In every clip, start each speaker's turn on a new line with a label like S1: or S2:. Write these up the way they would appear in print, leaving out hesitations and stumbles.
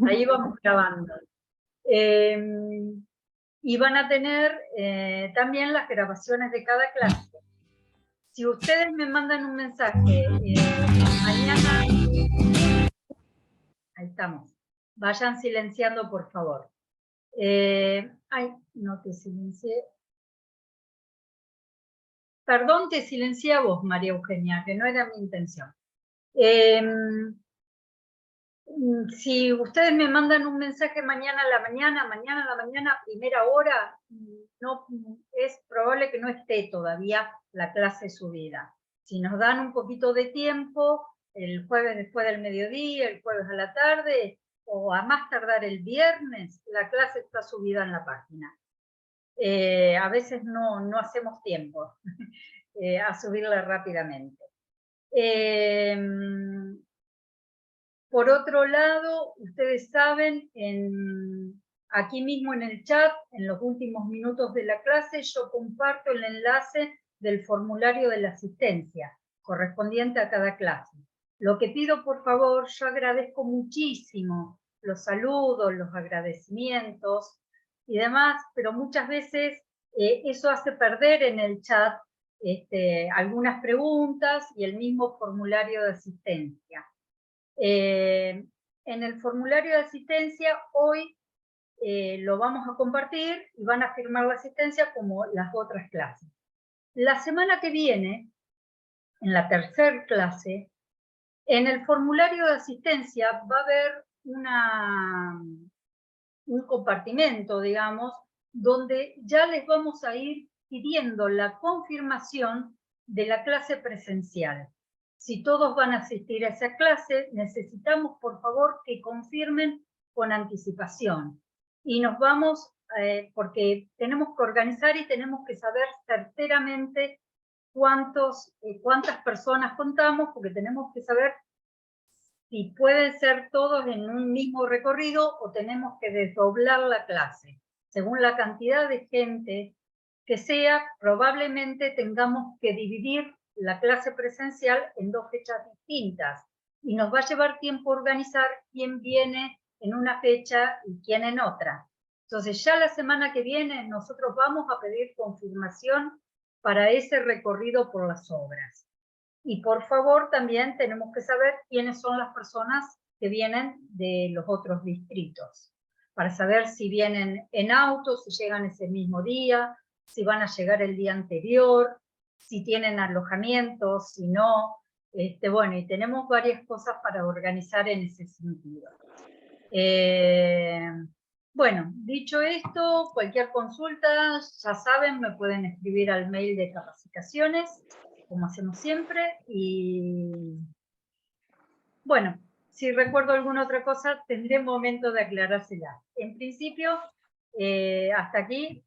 S1: Ahí vamos grabando. Y van a tener también las grabaciones de cada clase. Si ustedes me mandan un mensaje mañana, ahí estamos, vayan silenciando por favor. Ay, no te silencié. Perdón, te silencié a vos, María Eugenia, que no era mi intención. Si ustedes me mandan un mensaje mañana a la mañana, primera hora, no, es probable que no esté todavía la clase subida. Si nos dan un poquito de tiempo, el jueves después del mediodía, el jueves a la tarde, o a más tardar el viernes, la clase está subida en la página. A veces no hacemos tiempo a subirla rápidamente. Por otro lado, ustedes saben, aquí mismo en el chat, en los últimos minutos de la clase, yo comparto el enlace del formulario de la asistencia correspondiente a cada clase. Lo que pido, por favor, yo agradezco muchísimo los saludos, los agradecimientos y demás, pero muchas veces eso hace perder en el chat algunas preguntas y el mismo formulario de asistencia. En el formulario de asistencia hoy lo vamos a compartir y van a firmar la asistencia como las otras clases. La semana que viene, en la tercera clase, en el formulario de asistencia va a haber un compartimento, digamos, donde ya les vamos a ir pidiendo la confirmación de la clase presencial. Si todos van a asistir a esa clase, necesitamos, por favor, que confirmen con anticipación. Y nos vamos, porque tenemos que organizar y tenemos que saber certeramente cuántas personas contamos, porque tenemos que saber si pueden ser todos en un mismo recorrido o tenemos que desdoblar la clase. Según la cantidad de gente que sea, probablemente tengamos que dividir la clase presencial en dos fechas distintas y nos va a llevar tiempo organizar quién viene en una fecha y quién en otra. Entonces ya la semana que viene nosotros vamos a pedir confirmación para ese recorrido por las obras. Y por favor también tenemos que saber quiénes son las personas que vienen de los otros distritos, para saber si vienen en auto, si llegan ese mismo día, si van a llegar el día anterior, si tienen alojamiento, si no. Bueno, y tenemos varias cosas para organizar en ese sentido. Bueno, dicho esto, cualquier consulta, ya saben, me pueden escribir al mail de capacitaciones, como hacemos siempre, y bueno, si recuerdo alguna otra cosa, tendré momento de aclarársela. En principio, hasta aquí,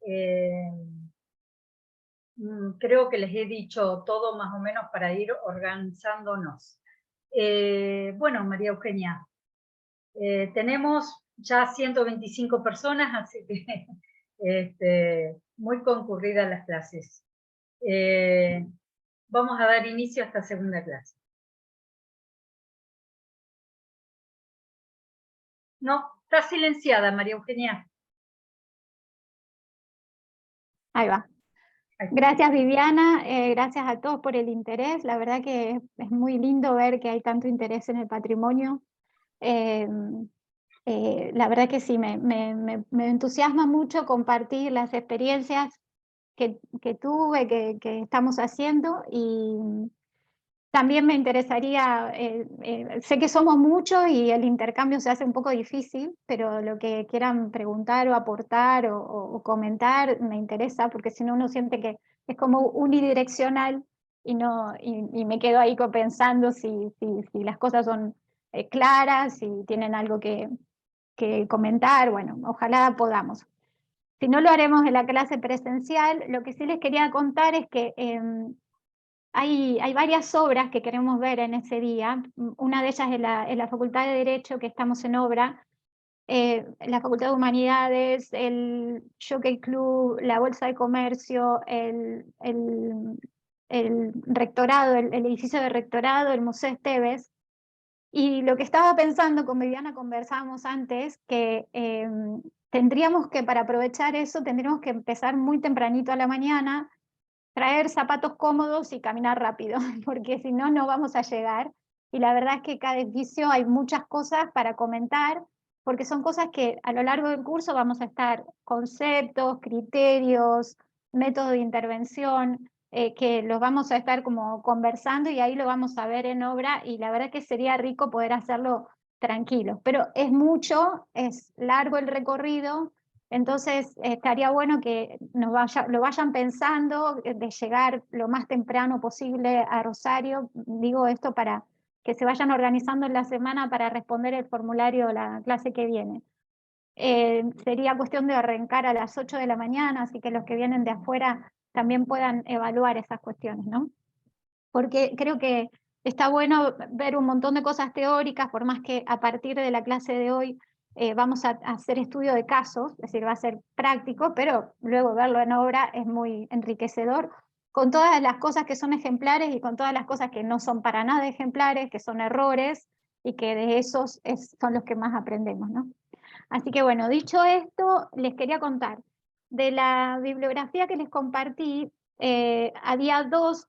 S1: creo que les he dicho todo más o menos para ir organizándonos. Bueno, María Eugenia, tenemos ya 125 personas, así que muy concurridas las clases. Vamos a dar inicio a esta segunda clase. No, está silenciada, María Eugenia.
S2: Ahí va. Gracias, Viviana, gracias a todos por el interés. La verdad que es muy lindo ver que hay tanto interés en el patrimonio. La verdad que sí, me entusiasma mucho compartir las experiencias que tuve, que estamos haciendo, y también me interesaría, sé que somos muchos y el intercambio se hace un poco difícil, pero lo que quieran preguntar o aportar o comentar me interesa, porque si no uno siente que es como unidireccional y me quedo ahí pensando si las cosas son claras, si tienen algo que comentar. Bueno, ojalá podamos. Si no lo haremos en la clase presencial, lo que sí les quería contar es que hay varias obras que queremos ver en ese día. Una de ellas es la Facultad de Derecho, que estamos en obra, la Facultad de Humanidades, el Jockey Club, la Bolsa de Comercio, el rectorado, el edificio de rectorado, el Museo Esteves. Y lo que estaba pensando, con Viviana conversábamos antes, que tendríamos que, para aprovechar eso, tendríamos que empezar muy tempranito a la mañana, traer zapatos cómodos y caminar rápido, porque si no, no vamos a llegar. Y la verdad es que cada edificio hay muchas cosas para comentar, porque son cosas que a lo largo del curso vamos a estar conceptos, criterios, métodos de intervención, que los vamos a estar como conversando y ahí lo vamos a ver en obra y la verdad que sería rico poder hacerlo tranquilo. Pero es mucho, es largo el recorrido, entonces estaría bueno que lo vayan pensando de llegar lo más temprano posible a Rosario. Digo esto para que se vayan organizando en la semana para responder el formulario la clase que viene. Sería cuestión de arrancar a las 8 de la mañana, así que los que vienen de afuera también puedan evaluar esas cuestiones, ¿no? Porque creo que está bueno ver un montón de cosas teóricas, por más que a partir de la clase de hoy vamos a hacer estudio de casos, es decir, va a ser práctico, pero luego verlo en obra es muy enriquecedor, con todas las cosas que son ejemplares y con todas las cosas que no son para nada ejemplares, que son errores y que de esos son los que más aprendemos, ¿no? Así que bueno, dicho esto, les quería contar. De la bibliografía que les compartí, había dos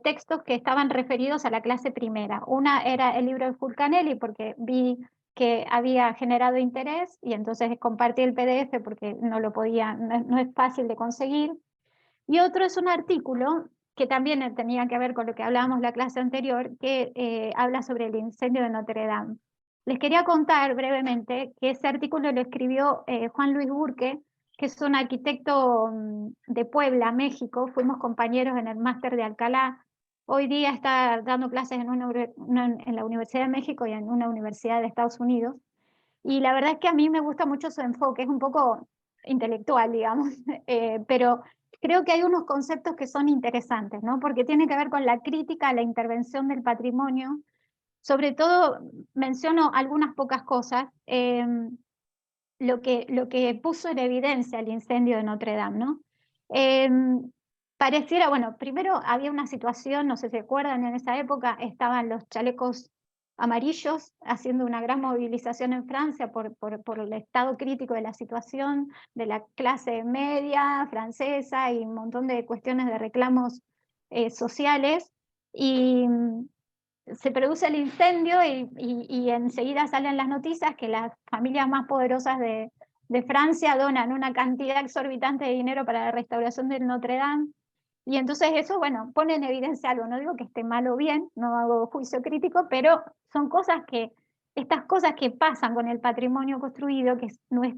S2: textos que estaban referidos a la clase primera. Una era el libro de Fulcanelli, porque vi que había generado interés y entonces compartí el PDF porque no lo podía, no es fácil de conseguir. Y otro es un artículo que también tenía que ver con lo que hablábamos la clase anterior, que habla sobre el incendio de Notre Dame. Les quería contar brevemente que ese artículo lo escribió Juan Luis Burque, que es un arquitecto de Puebla, México. Fuimos compañeros en el máster de Alcalá. Hoy día está dando clases en la Universidad de México y en una universidad de Estados Unidos. Y la verdad es que a mí me gusta mucho su enfoque, es un poco intelectual, digamos, pero creo que hay unos conceptos que son interesantes, ¿no? Porque tiene que ver con la crítica a la intervención del patrimonio. Sobre todo menciono algunas pocas cosas. Lo que puso en evidencia el incendio de Notre Dame, ¿no? Eh, Pareciera, bueno, primero había una situación, no sé si se acuerdan, en esa época estaban los chalecos amarillos haciendo una gran movilización en Francia por el estado crítico de la situación de la clase media francesa y un montón de cuestiones de reclamos sociales. Y se produce el incendio y enseguida salen las noticias que las familias más poderosas de Francia donan una cantidad exorbitante de dinero para la restauración de Notre Dame. Y entonces eso, bueno, pone en evidencia algo. No digo que esté mal o bien, no hago juicio crítico, pero son cosas que, estas cosas que pasan con el patrimonio construido, que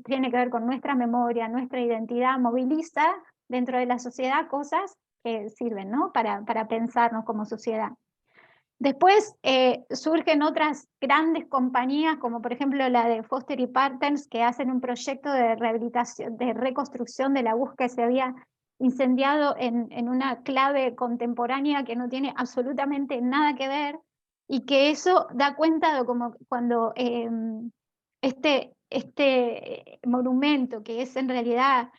S2: tiene que ver con nuestra memoria, nuestra identidad, moviliza dentro de la sociedad cosas que sirven, ¿no? Para pensarnos como sociedad. Después surgen otras grandes compañías, como por ejemplo la de Foster y Partners, que hacen un proyecto de rehabilitación, de reconstrucción de la bus que se había incendiado en una clave contemporánea que no tiene absolutamente nada que ver, y que eso da cuenta de como cuando este monumento, que es en realidad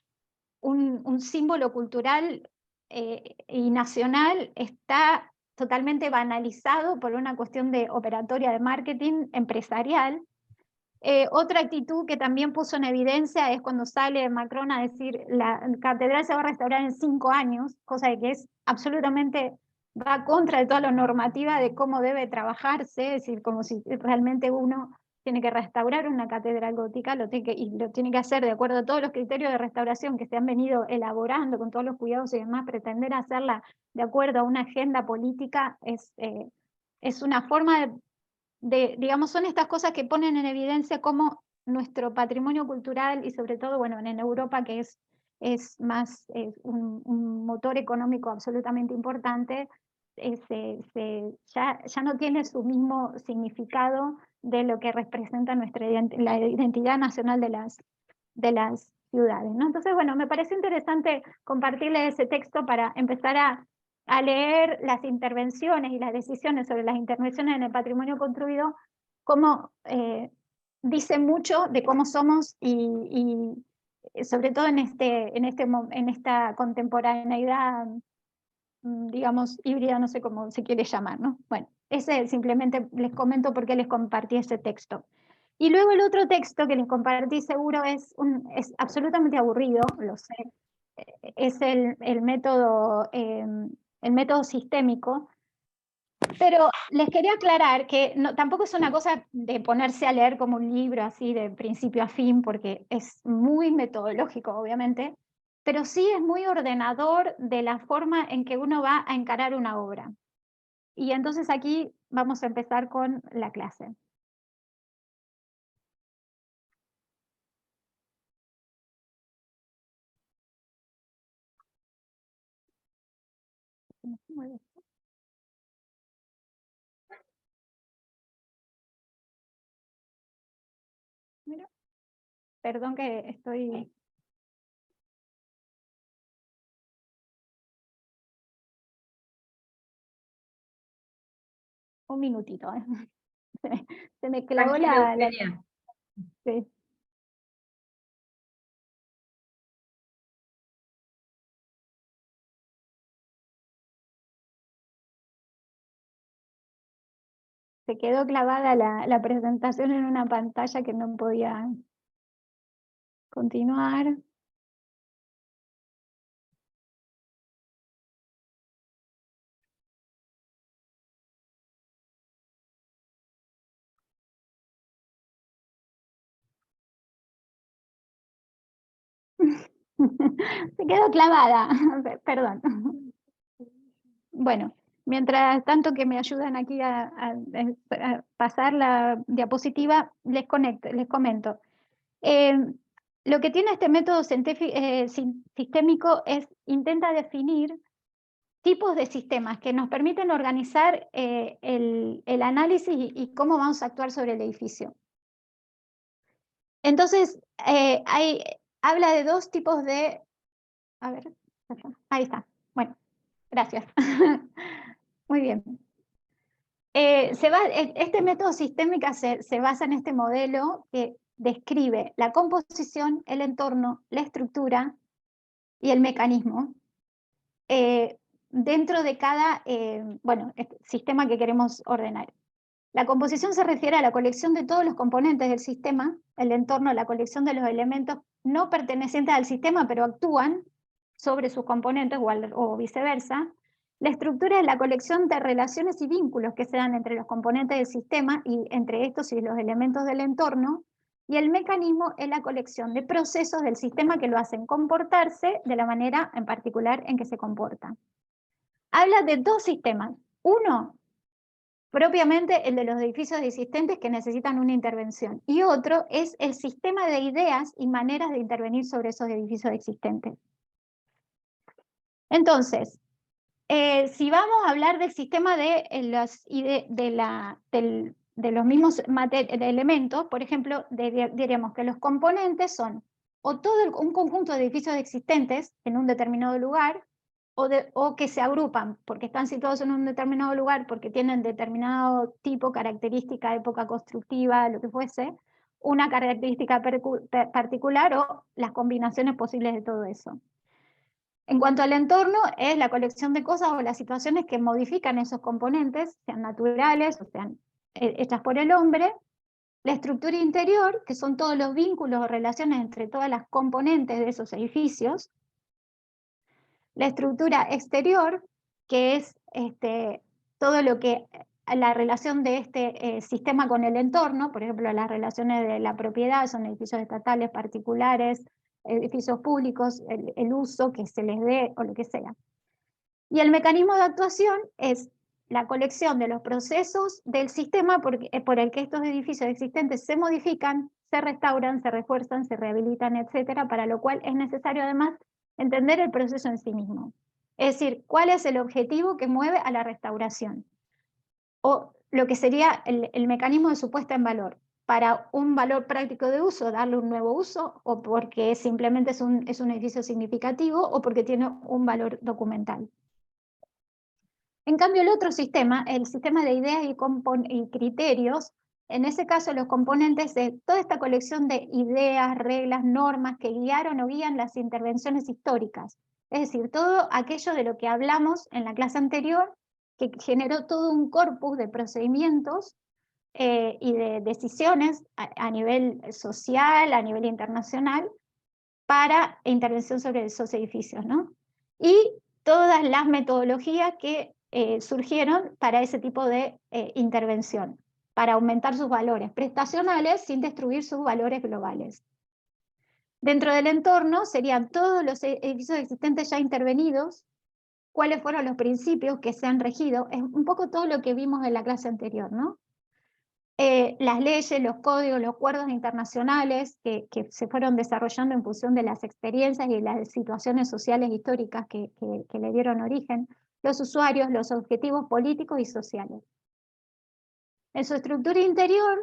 S2: un símbolo cultural y nacional, está totalmente banalizado por una cuestión de operatoria de marketing empresarial. Otra actitud que también puso en evidencia es cuando sale Macron a decir la catedral se va a restaurar en 5 años, cosa de que es absolutamente, va contra de toda la normativa de cómo debe trabajarse, es decir, como si realmente uno tiene que restaurar una catedral gótica, y lo tiene que hacer de acuerdo a todos los criterios de restauración que se han venido elaborando con todos los cuidados y demás. Pretender hacerla de acuerdo a una agenda política es una forma digamos, son estas cosas que ponen en evidencia cómo nuestro patrimonio cultural y sobre todo, bueno, en Europa, que es más un motor económico absolutamente importante, ya no tiene su mismo significado de lo que representa la identidad nacional de las ciudades, ¿no? Entonces, bueno, me parece interesante compartirles ese texto para empezar a leer las intervenciones y las decisiones sobre las intervenciones en el patrimonio construido, como dice mucho de cómo somos y sobre todo en esta contemporaneidad digamos, híbrida, no sé cómo se quiere llamar, ¿no? Bueno, ese simplemente les comento por qué les compartí ese texto. Y luego el otro texto que les compartí seguro es absolutamente aburrido, lo sé, es el método sistémico, pero les quería aclarar que no, tampoco es una cosa de ponerse a leer como un libro así de principio a fin, porque es muy metodológico, obviamente, pero sí es muy ordenador de la forma en que uno va a encarar una obra. Y entonces aquí vamos a empezar con la clase. Mira, perdón que estoy... Un minutito, ¿eh? Se me clavó
S1: Tranquila, Eugenia.
S2: sí. Se quedó clavada la presentación en una pantalla que no podía continuar. Se quedó clavada, perdón. Bueno, mientras tanto que me ayudan aquí a pasar la diapositiva, les comento. Eh, lo que tiene este método sistémico es intenta definir tipos de sistemas que nos permiten organizar el análisis y cómo vamos a actuar sobre el edificio. Entonces, habla de dos tipos de... A ver, ahí está. Bueno, gracias. Muy bien. Este método sistémico se basa en este modelo que describe la composición, el entorno, la estructura y el mecanismo dentro de cada sistema que queremos ordenar. La composición se refiere a la colección de todos los componentes del sistema, el entorno, la colección de los elementos no pertenecientes al sistema, pero actúan sobre sus componentes o viceversa. La estructura es la colección de relaciones y vínculos que se dan entre los componentes del sistema y entre estos y los elementos del entorno. Y el mecanismo es la colección de procesos del sistema que lo hacen comportarse de la manera en particular en que se comporta. Habla de dos sistemas. Uno, propiamente el de los edificios existentes que necesitan una intervención. Y otro es el sistema de ideas y maneras de intervenir sobre esos edificios existentes. Entonces, si vamos a hablar del sistema de los mismos elementos, por ejemplo, diremos que los componentes son o todo un conjunto de edificios existentes en un determinado lugar, o que se agrupan porque están situados en un determinado lugar, porque tienen determinado tipo, característica, época constructiva, lo que fuese, una característica particular o las combinaciones posibles de todo eso. En cuanto al entorno, es la colección de cosas o las situaciones que modifican esos componentes, sean naturales o sean hechas por el hombre. La estructura interior, que son todos los vínculos o relaciones entre todas las componentes de esos edificios. La estructura exterior, que es todo lo que la relación de este sistema con el entorno, por ejemplo, las relaciones de la propiedad, son edificios estatales, particulares, edificios públicos, el uso que se les dé o lo que sea. Y el mecanismo de actuación es la colección de los procesos del sistema por el que estos edificios existentes se modifican, se restauran, se refuerzan, se rehabilitan, etcétera, para lo cual es necesario además entender el proceso en sí mismo. Es decir, cuál es el objetivo que mueve a la restauración, o lo que sería el mecanismo de su puesta en valor. Para un valor práctico de uso, darle un nuevo uso, o porque simplemente es un edificio significativo, o porque tiene un valor documental. En cambio, el otro sistema, el sistema de ideas y criterios, en ese caso los componentes de toda esta colección de ideas, reglas, normas que guiaron o guían las intervenciones históricas. Es decir, todo aquello de lo que hablamos en la clase anterior, que generó todo un corpus de procedimientos y de decisiones a nivel social, a nivel internacional, para intervención sobre esos edificios, ¿no? Y todas las metodologías que surgieron para ese tipo de intervención, para aumentar sus valores prestacionales sin destruir sus valores globales. Dentro del entorno serían todos los edificios existentes ya intervenidos, cuáles fueron los principios que se han regido, es un poco todo lo que vimos en la clase anterior, ¿no? Las leyes, los códigos, los acuerdos internacionales que se fueron desarrollando en función de las experiencias y las situaciones sociales históricas que le dieron origen, los usuarios, los objetivos políticos y sociales. En su estructura interior,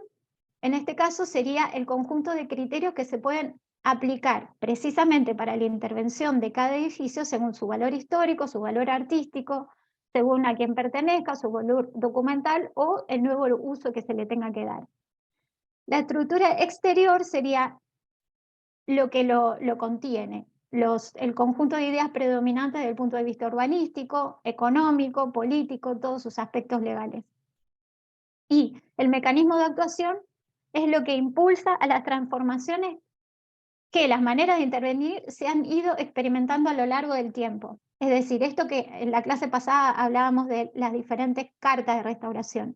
S2: en este caso, sería el conjunto de criterios que se pueden aplicar precisamente para la intervención de cada edificio según su valor histórico, su valor artístico, según a quién pertenezca, su valor documental o el nuevo uso que se le tenga que dar. La estructura exterior sería lo que lo contiene, el conjunto de ideas predominantes desde el punto de vista urbanístico, económico, político, todos sus aspectos legales. Y el mecanismo de actuación es lo que impulsa a las transformaciones que las maneras de intervenir se han ido experimentando a lo largo del tiempo. Es decir, esto que en la clase pasada hablábamos de las diferentes cartas de restauración.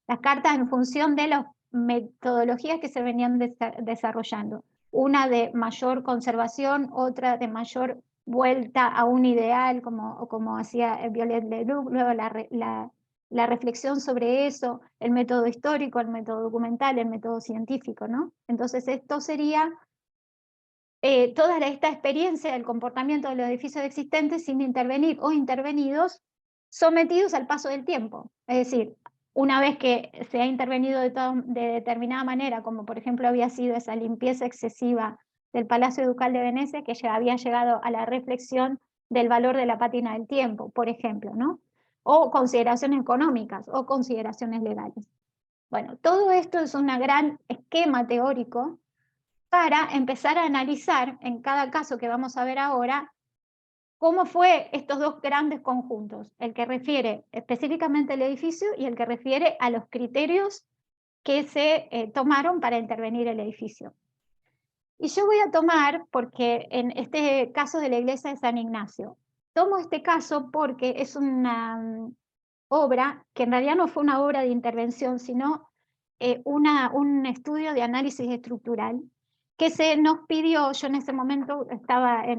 S2: Las cartas en función de las metodologías que se venían desarrollando. Una de mayor conservación, otra de mayor vuelta a un ideal, como hacía Violet Leroux, luego la reflexión sobre eso, el método histórico, el método documental, el método científico, ¿no? Entonces esto sería toda esta experiencia del comportamiento de los edificios existentes sin intervenir o intervenidos, sometidos al paso del tiempo. Es decir, una vez que se ha intervenido de determinada manera, como por ejemplo había sido esa limpieza excesiva del Palacio Ducal de Venecia, que ya había llegado a la reflexión del valor de la pátina del tiempo, por ejemplo, ¿no? O consideraciones económicas o consideraciones legales. Bueno, todo esto es un gran esquema teórico para empezar a analizar en cada caso que vamos a ver ahora cómo fue estos dos grandes conjuntos, el que refiere específicamente al edificio y el que refiere a los criterios que se tomaron para intervenir el edificio. Y yo voy a tomar, porque en este caso de la iglesia de San Ignacio, tomo este caso porque es una obra que en realidad no fue una obra de intervención, sino un estudio de análisis estructural que se nos pidió. Yo en ese momento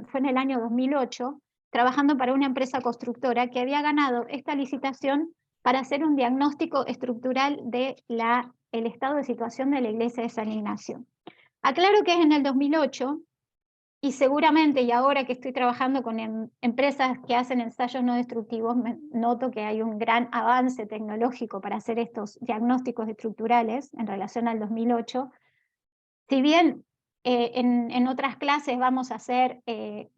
S2: fue en el año 2008, trabajando para una empresa constructora que había ganado esta licitación para hacer un diagnóstico estructural del estado de situación de la iglesia de San Ignacio. Aclaro que es en el 2008 y seguramente, y ahora que estoy trabajando con empresas que hacen ensayos no destructivos, noto que hay un gran avance tecnológico para hacer estos diagnósticos estructurales en relación al 2008. Si bien en otras clases vamos a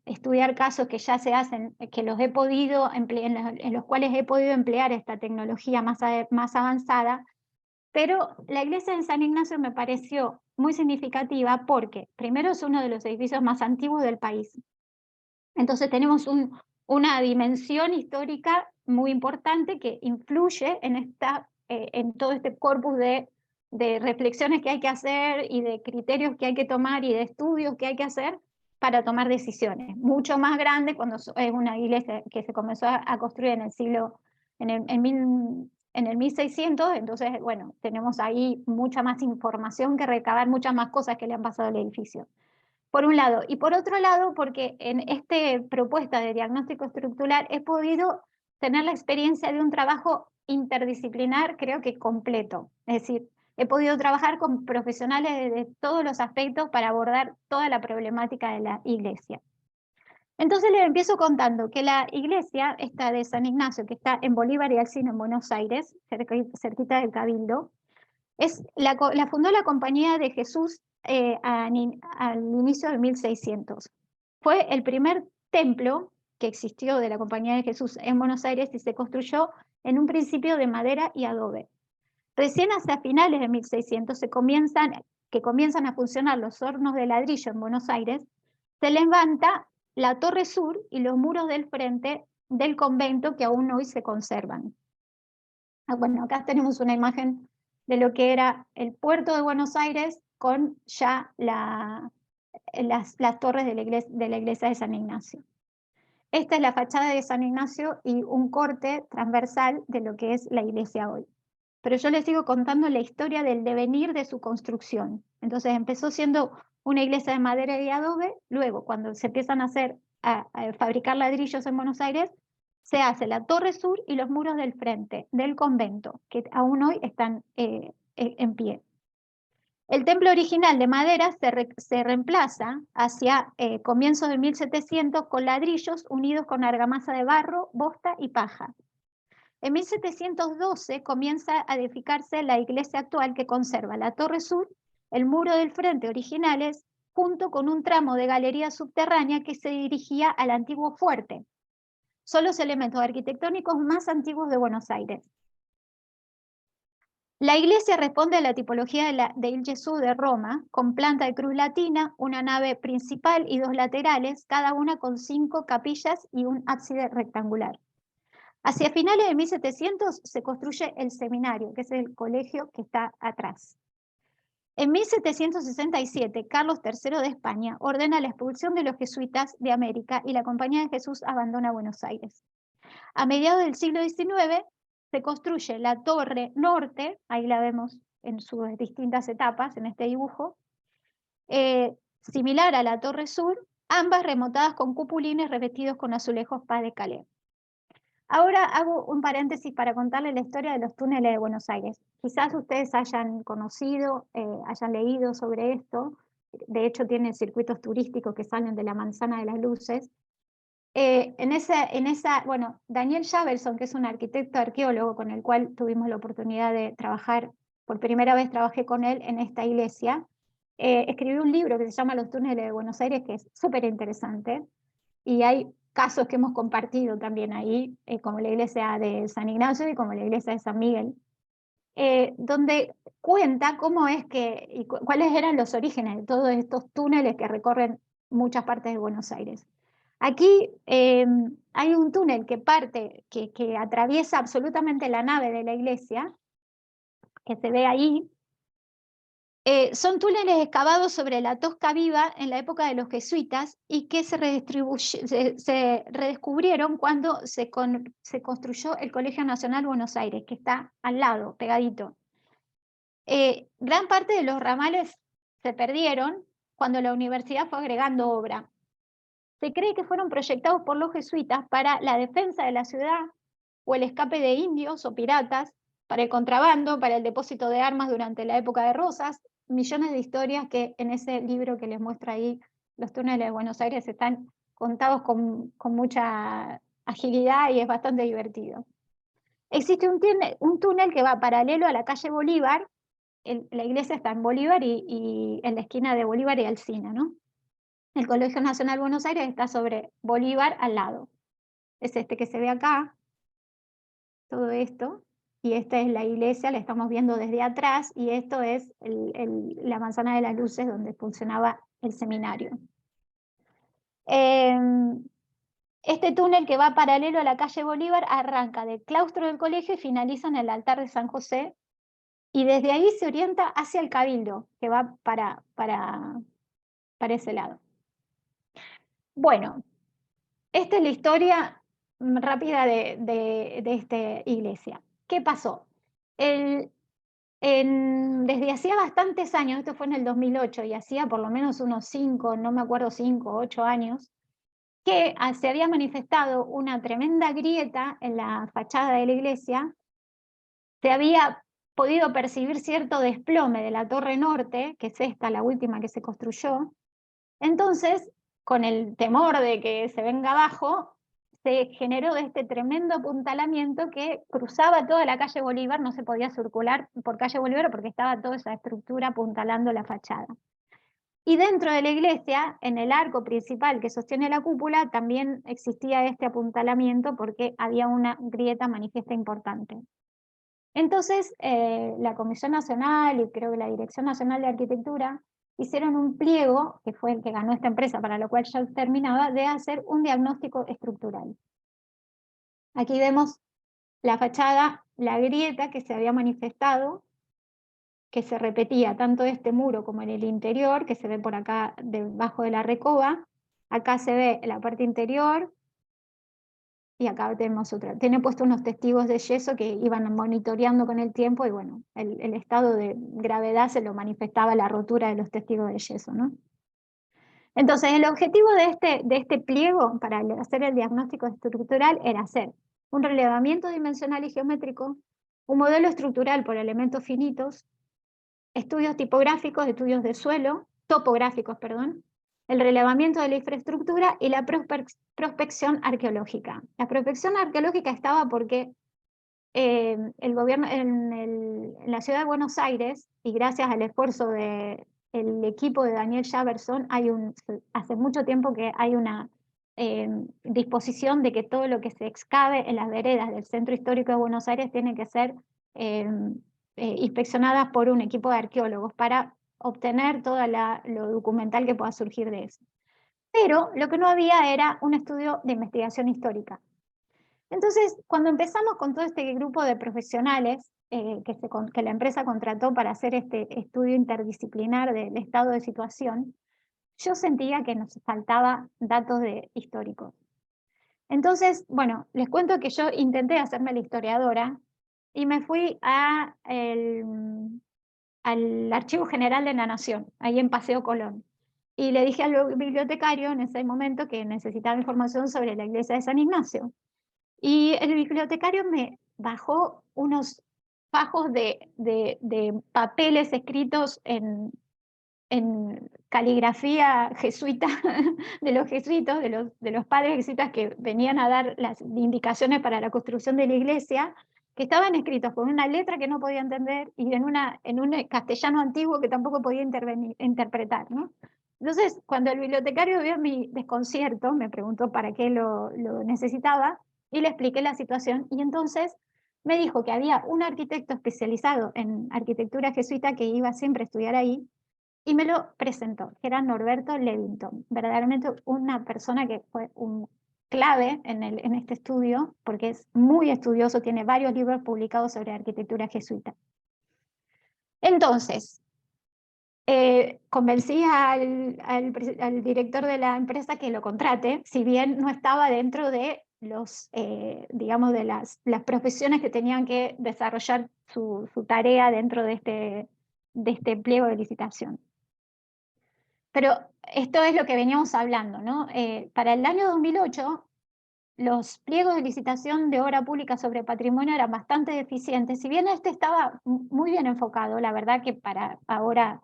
S2: estudiar casos que ya se hacen, que los he podido en los cuales he podido emplear esta tecnología más avanzada, pero la iglesia de San Ignacio me pareció muy significativa porque primero es uno de los edificios más antiguos del país. Entonces tenemos una dimensión histórica muy importante que influye en todo este corpus de reflexiones que hay que hacer y de criterios que hay que tomar y de estudios que hay que hacer para tomar decisiones. Mucho más grande cuando es una iglesia que se comenzó a construir en el 1600, entonces, bueno, tenemos ahí mucha más información que recabar, muchas más cosas que le han pasado al edificio. Por un lado. Y por otro lado, porque en esta propuesta de diagnóstico estructural he podido tener la experiencia de un trabajo interdisciplinar, creo que completo. Es decir, he podido trabajar con profesionales de todos los aspectos para abordar toda la problemática de la iglesia. Entonces les empiezo contando que la iglesia, esta de San Ignacio, que está en Bolívar y Alsina, en Buenos Aires, cerquita del Cabildo, la fundó la Compañía de Jesús al inicio de 1600. Fue el primer templo que existió de la Compañía de Jesús en Buenos Aires y se construyó en un principio de madera y adobe. Recién hacia finales de 1600 comienzan a funcionar los hornos de ladrillo en Buenos Aires, se levanta la torre sur y los muros del frente del convento que aún hoy se conservan. Bueno, acá tenemos una imagen de lo que era el puerto de Buenos Aires con ya las torres de la iglesia de San Ignacio. Esta es la fachada de San Ignacio y un corte transversal de lo que es la iglesia hoy. Pero yo les sigo contando la historia del devenir de su construcción. Entonces empezó siendo una iglesia de madera y adobe, luego cuando se empiezan a fabricar ladrillos en Buenos Aires, se hace la torre sur y los muros del frente del convento, que aún hoy están en pie. El templo original de madera se reemplaza hacia comienzos de 1700 con ladrillos unidos con argamasa de barro, bosta y paja. En 1712 comienza a edificarse la iglesia actual que conserva la torre sur, el muro del frente originales, junto con un tramo de galería subterránea que se dirigía al antiguo fuerte. Son los elementos arquitectónicos más antiguos de Buenos Aires. La iglesia responde a la tipología de Il Gesù de Roma, con planta de cruz latina, una nave principal y dos laterales, cada una con 5 capillas y un ábside rectangular. Hacia finales de 1700 se construye el seminario, que es el colegio que está atrás. En 1767, Carlos III de España ordena la expulsión de los jesuitas de América y la Compañía de Jesús abandona Buenos Aires. A mediados del siglo XIX se construye la torre norte, ahí la vemos en sus distintas etapas en este dibujo, similar a la torre sur, ambas rematadas con cupulines revestidos con azulejos Pas de Calais. Ahora hago un paréntesis para contarles la historia de los túneles de Buenos Aires. Quizás ustedes hayan conocido, hayan leído sobre esto. De hecho, tienen circuitos turísticos que salen de la Manzana de las Luces. Bueno, Daniel Javelson, que es un arquitecto arqueólogo con el cual tuvimos la oportunidad de trabajar, por primera vez trabajé con él en esta iglesia, escribió un libro que se llama Los túneles de Buenos Aires, que es súper interesante, y hay casos que hemos compartido también ahí, como la iglesia de San Ignacio y como la iglesia de San Miguel, donde cuenta cómo es que, y cuáles eran los orígenes de todos estos túneles que recorren muchas partes de Buenos Aires. Aquí hay un túnel que atraviesa absolutamente la nave de la iglesia, que se ve ahí. Son túneles excavados sobre la Tosca Viva en la época de los jesuitas y que se redescubrieron cuando se construyó el Colegio Nacional Buenos Aires, que está al lado, pegadito. Gran parte de los ramales se perdieron cuando la universidad fue agregando obra. Se cree que fueron proyectados por los jesuitas para la defensa de la ciudad o el escape de indios o piratas, para el contrabando, para el depósito de armas durante la época de Rosas. Millones de historias que en ese libro que les muestra ahí, Los túneles de Buenos Aires, están contados con mucha agilidad y es bastante divertido. Existe un túnel que va paralelo a la calle Bolívar. La iglesia está en Bolívar y en la esquina de Bolívar y Alsina, ¿no? El Colegio Nacional Buenos Aires está sobre Bolívar al lado. Es este que se ve acá, todo esto, y esta es la iglesia, la estamos viendo desde atrás, y esto es la Manzana de las Luces donde funcionaba el seminario. Este túnel que va paralelo a la calle Bolívar arranca del claustro del colegio y finaliza en el altar de San José, y desde ahí se orienta hacia el Cabildo, que va para ese lado. Bueno, esta es la historia rápida de esta iglesia. ¿Qué pasó? Desde hacía bastantes años, esto fue en el 2008, y hacía por lo menos unos 5, no me acuerdo, 5 o 8 años, que se había manifestado una tremenda grieta en la fachada de la iglesia. Se había podido percibir cierto desplome de la torre norte, que es esta, la última que se construyó. Entonces, con el temor de que se venga abajo, se generó este tremendo apuntalamiento que cruzaba toda la calle Bolívar. No se podía circular por calle Bolívar porque estaba toda esa estructura apuntalando la fachada. Y dentro de la iglesia, en el arco principal que sostiene la cúpula, también existía este apuntalamiento porque había una grieta manifiesta importante. Entonces, la Comisión Nacional y creo que la Dirección Nacional de Arquitectura hicieron un pliego, que fue el que ganó esta empresa, para lo cual ya terminaba, de hacer un diagnóstico estructural. Aquí vemos la fachada, la grieta que se había manifestado, que se repetía tanto este muro como en el interior, que se ve por acá debajo de la recoba. Acá se ve la parte interior, y acá tenemos otra. Tiene puesto unos testigos de yeso que iban monitoreando con el tiempo, y bueno, el estado de gravedad se lo manifestaba la rotura de los testigos de yeso, ¿no? Entonces, el objetivo de este pliego para hacer el diagnóstico estructural era hacer un relevamiento dimensional y geométrico, un modelo estructural por elementos finitos, estudios tipográficos, estudios de suelo, topográficos, perdón, el relevamiento de la infraestructura y la prospección arqueológica. La prospección arqueológica estaba porque el gobierno en la ciudad de Buenos Aires, y gracias al esfuerzo del equipo de Daniel Javerson, hace mucho tiempo que hay una disposición de que todo lo que se excave en las veredas del centro histórico de Buenos Aires tiene que ser inspeccionadas por un equipo de arqueólogos para obtener todo lo documental que pueda surgir de eso. Pero lo que no había era un estudio de investigación histórica. Entonces, cuando empezamos con todo este grupo de profesionales que la empresa contrató para hacer este estudio interdisciplinar del estado de situación, yo sentía que nos faltaba datos históricos. Entonces, bueno, les cuento que yo intenté hacerme la historiadora y me fui al Archivo General de la Nación, ahí en Paseo Colón. Y le dije al bibliotecario en ese momento que necesitaba información sobre la iglesia de San Ignacio. Y el bibliotecario me bajó unos fajos de papeles escritos en caligrafía jesuita, de los jesuitos, de los padres jesuitas que venían a dar las indicaciones para la construcción de la iglesia, que estaban escritos con una letra que no podía entender y en un castellano antiguo que tampoco podía interpretar, ¿no? Entonces, cuando el bibliotecario vio mi desconcierto, me preguntó para qué lo necesitaba, y le expliqué la situación, y entonces me dijo que había un arquitecto especializado en arquitectura jesuita que iba siempre a estudiar ahí, y me lo presentó, que era Norberto Levington, verdaderamente una persona que fue un clave en este estudio, porque es muy estudioso, tiene varios libros publicados sobre arquitectura jesuita. Entonces, convencí al director de la empresa que lo contrate, si bien no estaba dentro de digamos, de las profesiones que tenían que desarrollar su tarea dentro de este pliego de licitación. Pero esto es lo que veníamos hablando, ¿no? Para el año 2008, los pliegos de licitación de obra pública sobre patrimonio eran bastante deficientes. Si bien este estaba muy bien enfocado, la verdad que para ahora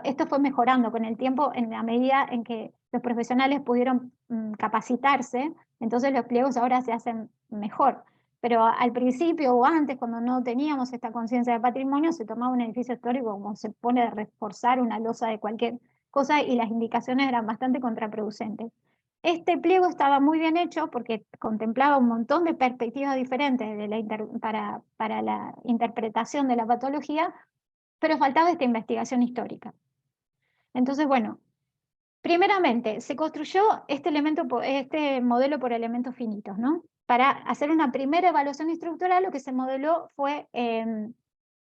S2: esto fue mejorando con el tiempo en la medida en que los profesionales pudieron capacitarse, entonces los pliegos ahora se hacen mejor. Pero al principio o antes, cuando no teníamos esta conciencia de patrimonio, se tomaba un edificio histórico como se pone a reforzar una losa de cualquier cosa y las indicaciones eran bastante contraproducentes. Este pliego estaba muy bien hecho porque contemplaba un montón de perspectivas diferentes para la interpretación de la patología, pero faltaba esta investigación histórica. Entonces, bueno, primeramente se construyó este modelo por elementos finitos, ¿no? Para hacer una primera evaluación estructural, lo que se modeló fue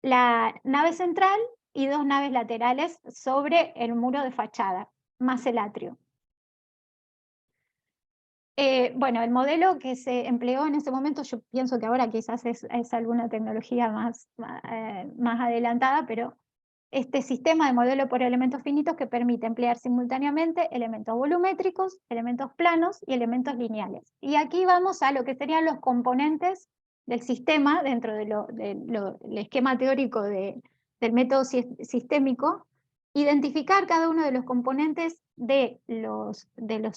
S2: la nave central y dos naves laterales sobre el muro de fachada, más el atrio. Bueno, el modelo que se empleó en ese momento, yo pienso que ahora quizás es alguna tecnología más adelantada, pero este sistema de modelo por elementos finitos que permite emplear simultáneamente elementos volumétricos, elementos planos y elementos lineales. Y aquí vamos a lo que serían los componentes del sistema dentro del esquema teórico del método sistémico, identificar cada uno de los componentes de los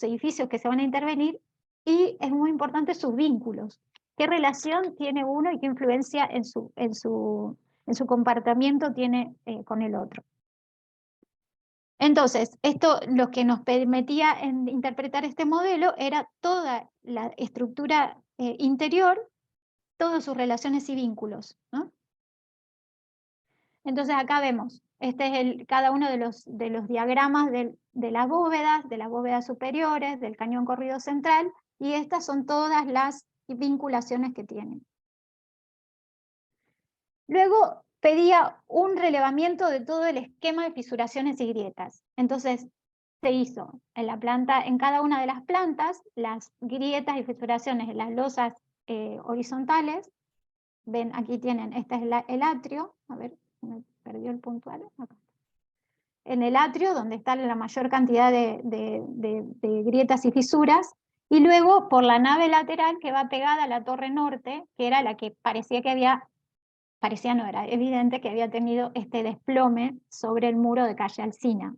S2: edificios que se van a intervenir, y es muy importante sus vínculos. ¿Qué relación tiene uno y qué influencia en su comportamiento tiene con el otro? Entonces, esto lo que nos permitía interpretar este modelo era toda la estructura interior, todas sus relaciones y vínculos, ¿no? Entonces acá vemos Este es cada uno de los diagramas de las bóvedas superiores, del cañón corrido central, y estas son todas las vinculaciones que tienen. Luego pedía un relevamiento de todo el esquema de fisuraciones y grietas. Entonces se hizo en cada una de las plantas, las grietas y fisuraciones en las losas horizontales. Ven, aquí tienen, este es el atrio, a ver, me perdió el puntual, acá. En el atrio, donde está la mayor cantidad de grietas y fisuras, y luego por la nave lateral que va pegada a la torre norte, que era la que parecía que no, era evidente que había tenido este desplome sobre el muro de calle Alsina.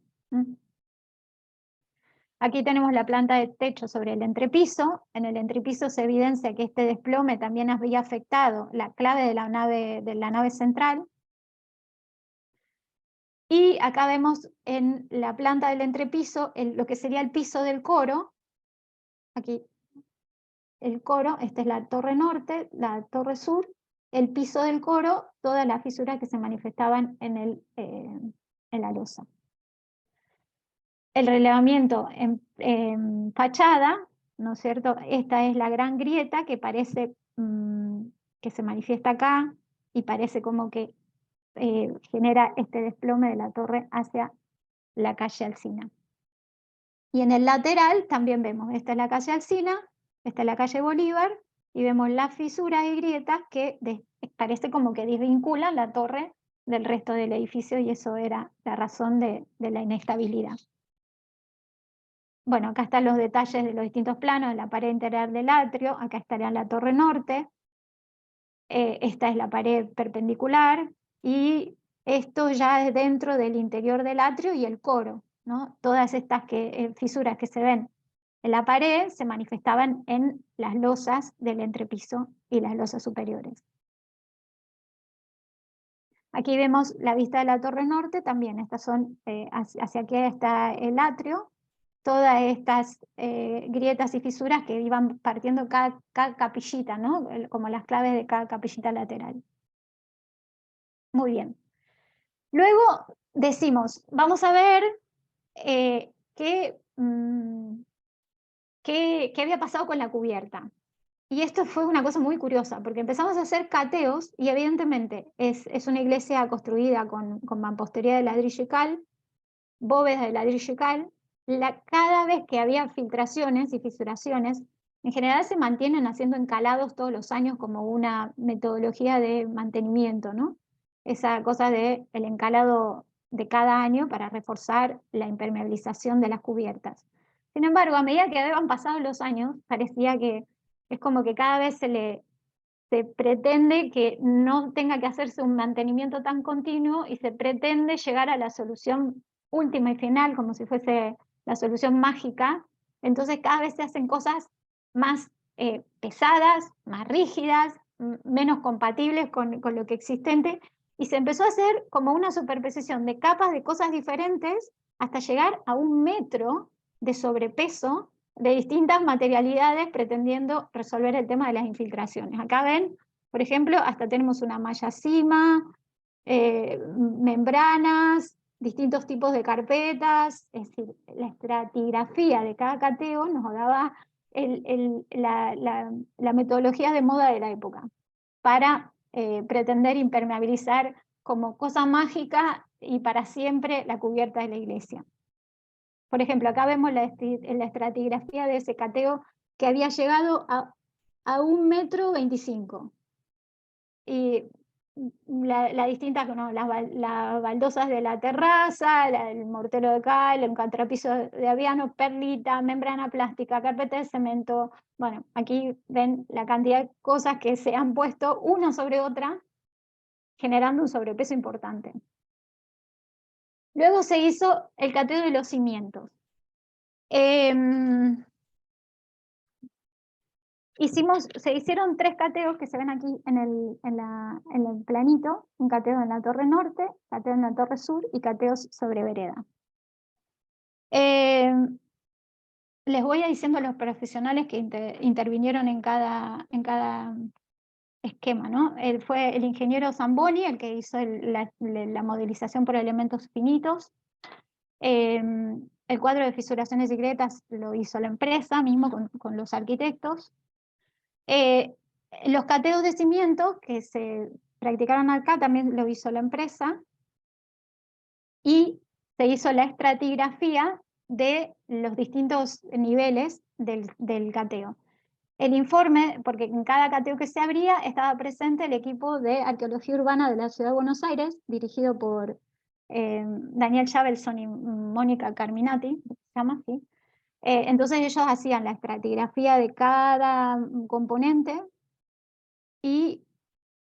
S2: Aquí tenemos la planta de techo sobre el entrepiso. En el entrepiso se evidencia que este desplome también había afectado la clave de la nave central. Y acá vemos en la planta del entrepiso lo que sería el piso del coro. Aquí el coro, esta es la torre norte, la torre sur, el piso del coro, todas las fisuras que se manifestaban en la losa. El relevamiento en fachada, ¿no es cierto? Esta es la gran grieta que parece que se manifiesta acá y parece como que genera este desplome de la torre hacia la calle Alsina. Y en el lateral también vemos, esta es la calle Alsina, esta es la calle Bolívar, y vemos las fisuras y grietas que parece como que desvinculan la torre del resto del edificio, y eso era la razón de la inestabilidad. Bueno, acá están los detalles de los distintos planos, de la pared interior del atrio, acá estaría la torre norte, esta es la pared perpendicular, y esto ya es dentro del interior del atrio y el coro, ¿no? Todas estas fisuras que se ven en la pared se manifestaban en las losas del entrepiso y las losas superiores. Aquí vemos la vista de la torre norte, también estas son, hacia aquí está el atrio, todas estas grietas y fisuras que iban partiendo cada capillita, ¿no? Como las claves de cada capillita lateral. Muy bien. Luego decimos, vamos a ver qué había pasado con la cubierta. Y esto fue una cosa muy curiosa, porque empezamos a hacer cateos, y evidentemente es una iglesia construida con mampostería de ladrillo y cal, bóvedas de ladrillo y cal. Cada vez que había filtraciones y fisuraciones, en general se mantienen haciendo encalados todos los años como una metodología de mantenimiento, ¿no? Esa cosa del encalado de cada año para reforzar la impermeabilización de las cubiertas. Sin embargo, a medida que habían pasado los años, parecía que es como que cada vez se pretende que no tenga que hacerse un mantenimiento tan continuo, y se pretende llegar a la solución última y final, como si fuese la solución mágica. Entonces cada vez se hacen cosas más pesadas, más rígidas, menos compatibles con lo que existente, y se empezó a hacer como una superposición de capas de cosas diferentes hasta llegar a 1 metro de sobrepeso de distintas materialidades, pretendiendo resolver el tema de las infiltraciones. Acá ven, por ejemplo, hasta tenemos una malla cima, membranas, distintos tipos de carpetas, es decir, la estratigrafía de cada cateo nos daba la metodología de moda de la época para pretender impermeabilizar como cosa mágica y para siempre la cubierta de la iglesia. Por ejemplo, acá vemos la estratigrafía de ese cateo que había llegado a 1,25 m. Y las distintas, ¿no? las baldosas de la terraza, el mortero de cal, el contrapiso de aviano, perlita, membrana plástica, carpeta de cemento. Bueno, aquí ven la cantidad de cosas que se han puesto una sobre otra, generando un sobrepeso importante. Luego se hizo el cateo de los cimientos. Se hicieron 3 cateos que se ven aquí en el planito: un cateo en la torre norte, cateo en la torre sur y cateos sobre vereda. Les voy a diciendo a los profesionales que intervinieron en cada esquema, ¿no? Fue el ingeniero Zamboni el que hizo la modelización por elementos finitos. El cuadro de fisuraciones y grietas lo hizo la empresa mismo con los arquitectos. Los cateos de cimiento que se practicaron acá también lo hizo la empresa. Y se hizo la estratigrafía de los distintos niveles del cateo. El informe, porque en cada cateo que se abría estaba presente el equipo de arqueología urbana de la Ciudad de Buenos Aires, dirigido por Daniel Javelson y Mónica Carminati, se llama así. Entonces ellos hacían la estratigrafía de cada componente y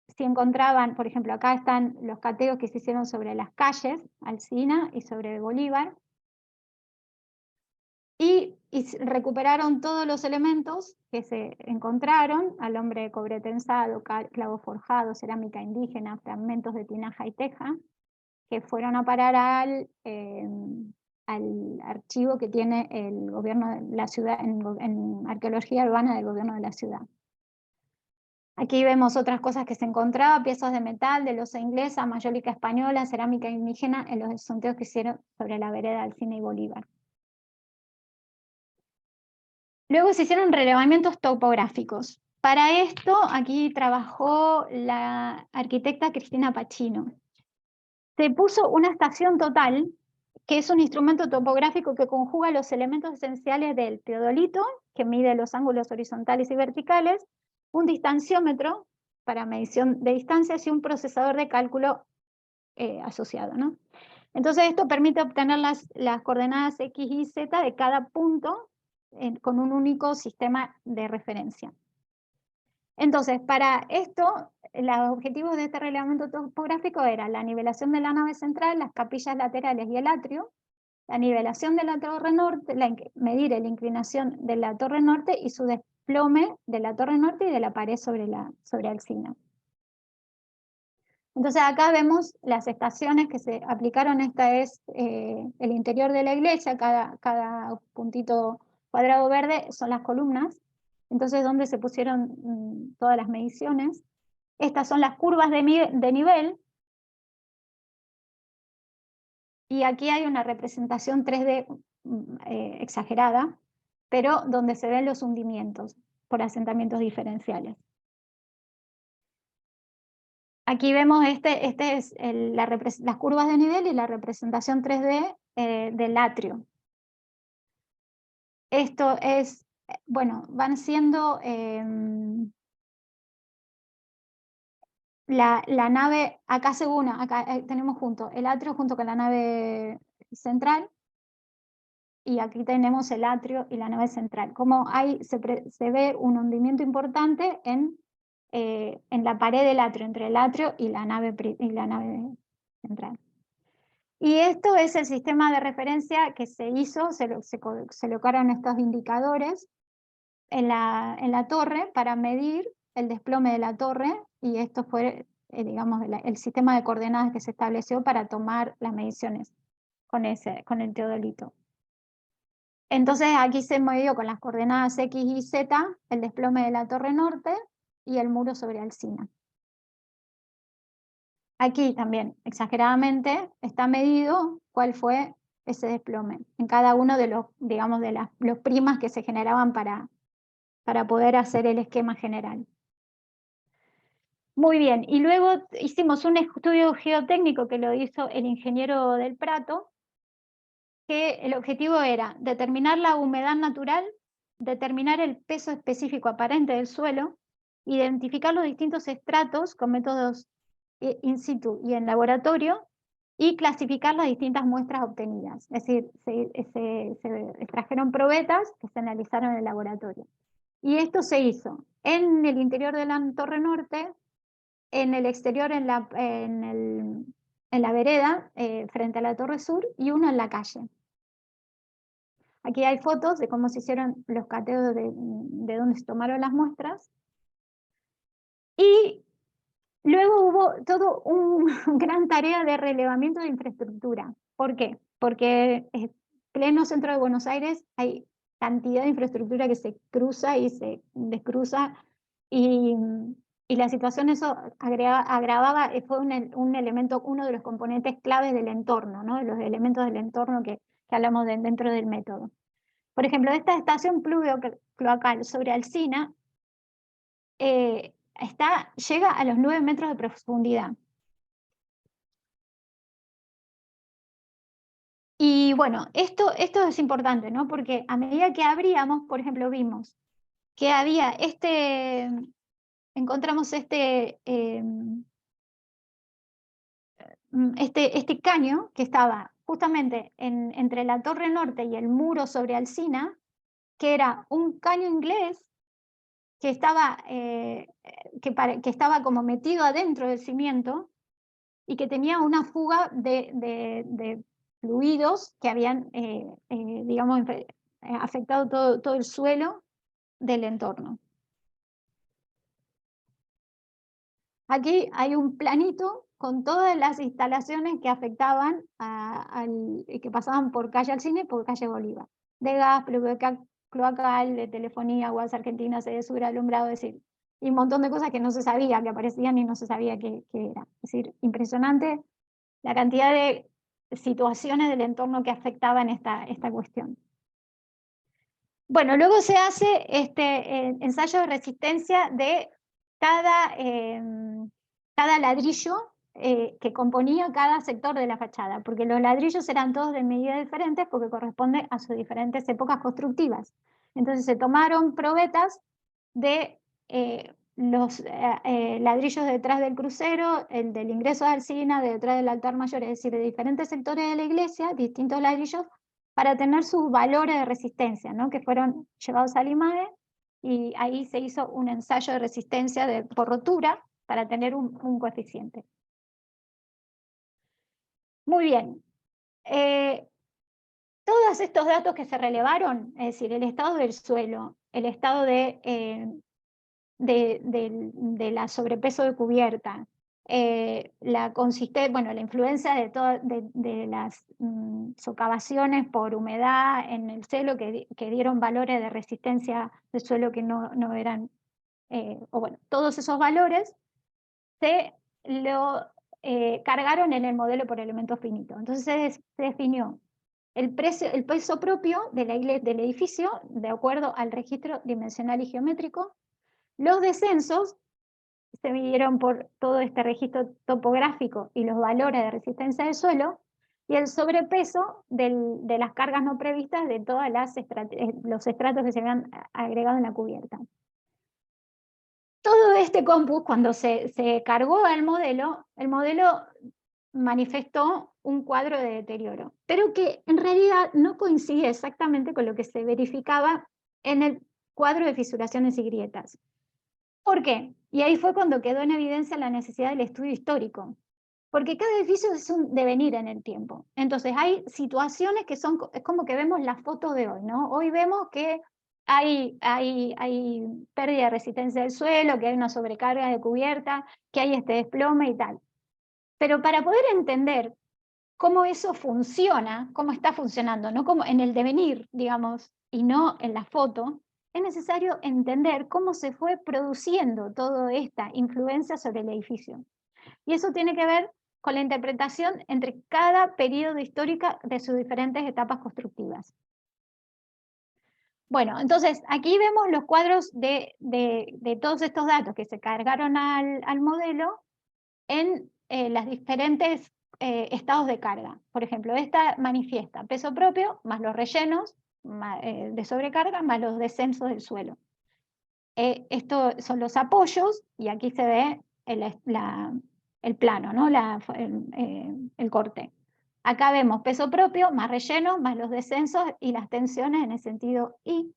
S2: si encontraban, por ejemplo, acá están los cateos que se hicieron sobre las calles, Alsina y sobre Bolívar, y recuperaron todos los elementos que se encontraron: alambre de cobre tensado, clavo forjado, cerámica indígena, fragmentos de tinaja y teja, que fueron a parar al archivo que tiene el gobierno de la ciudad, en arqueología urbana del gobierno de la ciudad. Aquí vemos otras cosas que se encontraban: piezas de metal, de loza inglesa, mayólica española, cerámica indígena, en los sondeos que hicieron sobre la vereda Alsina y Bolívar. Luego se hicieron relevamientos topográficos. Para esto, aquí trabajó la arquitecta Cristina Pacino. Se puso una estación total, que es un instrumento topográfico que conjuga los elementos esenciales del teodolito, que mide los ángulos horizontales y verticales, un distanciómetro para medición de distancias y un procesador de cálculo asociado, ¿no? Entonces esto permite obtener las coordenadas X y Z de cada punto con un único sistema de referencia. Entonces, para esto, los objetivos de este relevamiento topográfico eran la nivelación de la nave central, las capillas laterales y el atrio, la nivelación de la torre norte, medir la inclinación de la torre norte y su desplome de la torre norte y de la pared sobre Alsina. Entonces acá vemos las estaciones que se aplicaron. Esta es el interior de la iglesia, cada puntito cuadrado verde son las columnas, entonces donde se pusieron todas las mediciones. Estas son las curvas de nivel, y aquí hay una representación 3D exagerada, pero donde se ven los hundimientos por asentamientos diferenciales. Aquí vemos las curvas de nivel y la representación 3D del atrio. Esto es, bueno, van siendo la nave, acá acá tenemos junto el atrio junto con la nave central, y aquí tenemos el atrio y la nave central. Como se ve un hundimiento importante en la pared del atrio, entre el atrio y la nave central. Y esto es el sistema de referencia que se hizo. Se colocaron estos indicadores en la torre para medir el desplome de la torre, y esto fue, digamos, el sistema de coordenadas que se estableció para tomar las mediciones con el teodolito. Entonces aquí se midió con las coordenadas X y Z el desplome de la torre norte y el muro sobre Alsina. Aquí también, exageradamente, está medido cuál fue ese desplome en cada uno de los, digamos, de los primas que se generaban para poder hacer el esquema general. Muy bien, y luego hicimos un estudio geotécnico que lo hizo el ingeniero del Prato, que el objetivo era determinar la humedad natural, determinar el peso específico aparente del suelo, identificar los distintos estratos con métodos in situ y en laboratorio, y clasificar las distintas muestras obtenidas. Es decir, se extrajeron probetas que se analizaron en el laboratorio. Y esto se hizo en el interior de la torre norte, en el exterior en la vereda frente a la torre sur, y uno en la calle. Aquí hay fotos de cómo se hicieron los cateos de donde se tomaron las muestras. Y luego hubo todo una gran tarea de relevamiento de infraestructura. ¿Por qué? Porque en pleno centro de Buenos Aires hay cantidad de infraestructura que se cruza y se descruza, y y la situación eso agravaba, fue un elemento, uno de los componentes claves del entorno, ¿no? De los elementos del entorno que hablamos dentro del método. Por ejemplo, esta estación pluvio-cloacal sobre Alsina llega a los 9 metros de profundidad. Y bueno, esto es importante, ¿no? Porque a medida que abríamos, por ejemplo, vimos que había encontramos este caño que estaba justamente entre la Torre Norte y el muro sobre Alsina, que era un caño inglés que estaba, que estaba como metido adentro del cimiento y que tenía una fuga de fluidos que habían, digamos, afectado todo el suelo del entorno. Aquí hay un planito con todas las instalaciones que afectaban, que pasaban por calle Alsina y por calle Bolívar. De gas, cloacal, de telefonía, Aguas Argentinas, Edesur, alumbrado, es decir, y un montón de cosas que no se sabía, que aparecían y no se sabía qué era. Es decir, impresionante la cantidad de situaciones del entorno que afectaban esta cuestión. Bueno, luego se hace este ensayo de resistencia de cada ladrillo que componía cada sector de la fachada, porque los ladrillos eran todos de medidas diferentes porque corresponden a sus diferentes épocas constructivas. Entonces se tomaron probetas de los ladrillos detrás del crucero, el del ingreso de Alsina, de detrás del altar mayor, es decir, de diferentes sectores de la iglesia, distintos ladrillos, para tener sus valores de resistencia, ¿no? Que fueron llevados al IMAE, y ahí se hizo un ensayo de resistencia por rotura para tener un coeficiente. Muy bien. Todos estos datos que se relevaron, es decir, el estado del suelo, el estado de la sobrepeso de cubierta, la influencia de las socavaciones por humedad en el suelo que dieron valores de resistencia del suelo que no eran, todos esos valores se lo cargaron en el modelo por elementos finitos. Entonces se definió el peso propio del edificio de acuerdo al registro dimensional y geométrico. Los descensos se midieron por todo este registro topográfico y los valores de resistencia del suelo, y el sobrepeso de las cargas no previstas de todos los estratos que se habían agregado en la cubierta. Todo este compus, cuando se cargó al modelo, el modelo manifestó un cuadro de deterioro, pero que en realidad no coincide exactamente con lo que se verificaba en el cuadro de fisuraciones y grietas. ¿Por qué? Y ahí fue cuando quedó en evidencia la necesidad del estudio histórico, porque cada edificio es un devenir en el tiempo. Entonces hay situaciones que es como que vemos las fotos de hoy, ¿no? Hoy vemos que hay pérdida de resistencia del suelo, que hay una sobrecarga de cubierta, que hay este desplome y tal. Pero para poder entender cómo eso funciona, cómo está funcionando, no como en el devenir, digamos, y no en la foto, es necesario entender cómo se fue produciendo toda esta influencia sobre el edificio. Y eso tiene que ver con la interpretación entre cada periodo histórico de sus diferentes etapas constructivas. Bueno, entonces aquí vemos los cuadros de todos estos datos que se cargaron al modelo en las diferentes estados de carga. Por ejemplo, esta manifiesta peso propio más los rellenos de sobrecarga más los descensos del suelo. Estos son los apoyos y aquí se ve el plano, ¿no? El corte. Acá vemos peso propio más relleno más los descensos y las tensiones en el sentido Y.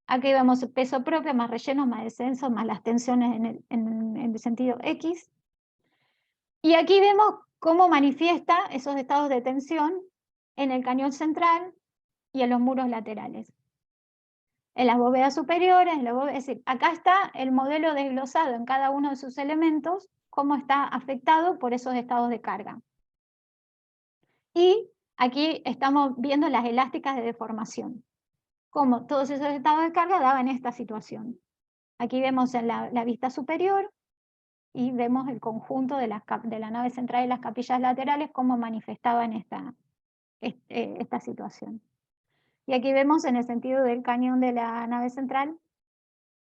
S2: Aquí vemos peso propio más relleno más descensos más las tensiones en el sentido X. Y aquí vemos cómo manifiesta esos estados de tensión en el cañón central y en los muros laterales. En las bóvedas superiores, es decir, acá está el modelo desglosado en cada uno de sus elementos, cómo está afectado por esos estados de carga. Y aquí estamos viendo las elásticas de deformación, cómo todos esos estados de carga daban esta situación. Aquí vemos en la vista superior y vemos el conjunto de la nave central y las capillas laterales cómo manifestaban esta situación. Y aquí vemos en el sentido del cañón de la nave central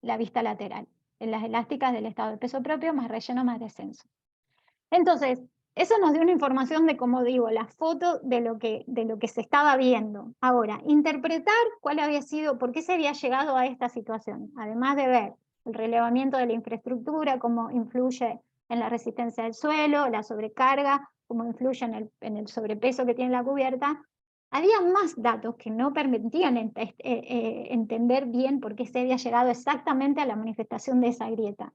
S2: la vista lateral, en las elásticas del estado de peso propio, más relleno, más descenso. Entonces, eso nos dio una información de, como digo, la foto de lo que se estaba viendo. Ahora, interpretar cuál había sido, por qué se había llegado a esta situación, además de ver el relevamiento de la infraestructura, cómo influye en la resistencia del suelo, la sobrecarga, cómo influye en el sobrepeso que tiene la cubierta. Había más datos que no permitían entender bien por qué se había llegado exactamente a la manifestación de esa grieta.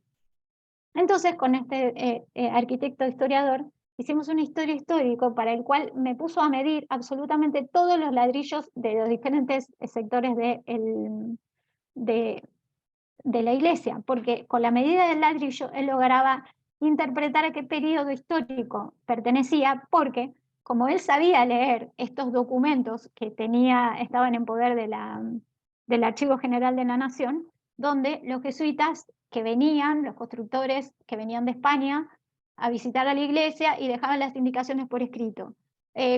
S2: Entonces, con este arquitecto historiador, hicimos un estudio histórico para el cual me puso a medir absolutamente todos los ladrillos de los diferentes sectores de la iglesia, porque con la medida del ladrillo él lograba interpretar a qué periodo histórico pertenecía, porque como él sabía leer estos documentos que estaban en poder del Archivo General de la Nación, donde los jesuitas que venían, los constructores que venían de España a visitar a la iglesia y dejaban las indicaciones por escrito.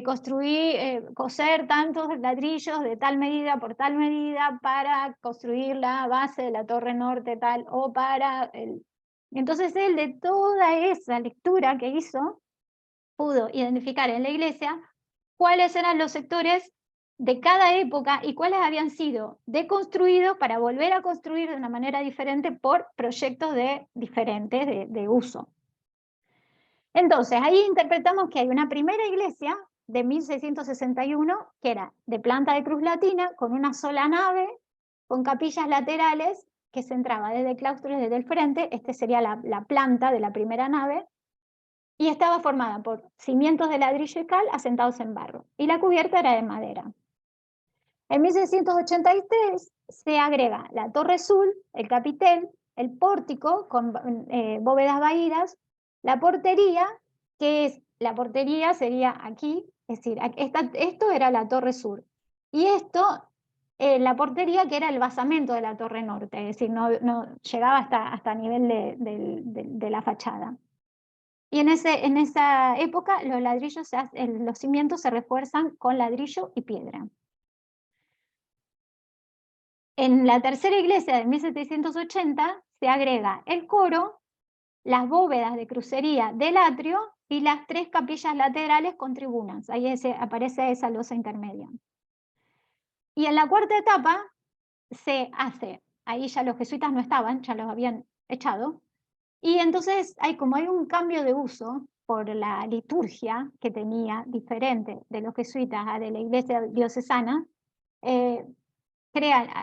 S2: Coser tantos ladrillos de tal medida por tal medida para construir la base de la torre norte tal o para Entonces él de toda esa lectura que hizo pudo identificar en la iglesia cuáles eran los sectores de cada época y cuáles habían sido deconstruidos para volver a construir de una manera diferente por proyectos diferentes de uso. Entonces, ahí interpretamos que hay una primera iglesia de 1661 que era de planta de cruz latina, con una sola nave, con capillas laterales, que se entraba desde el claustro y desde el frente. Este sería la planta de la primera nave, y estaba formada por cimientos de ladrillo y cal asentados en barro, y la cubierta era de madera. En 1683 se agrega la torre sur, el capitel, el pórtico con bóvedas vaídas, la portería, la portería sería aquí, es decir, esto era la torre sur, y esto, la portería, que era el basamento de la torre norte, es decir, no llegaba hasta nivel de la fachada. Y en esa época los cimientos se refuerzan con ladrillo y piedra. En la tercera iglesia de 1780 se agrega el coro, las bóvedas de crucería del atrio y las 3 capillas laterales con tribunas. Ahí aparece esa losa intermedia. Y en la cuarta etapa se hace, ahí ya los jesuitas no estaban, ya los habían echado, y entonces hay un cambio de uso por la liturgia que tenía diferente de los jesuitas a de la iglesia diocesana.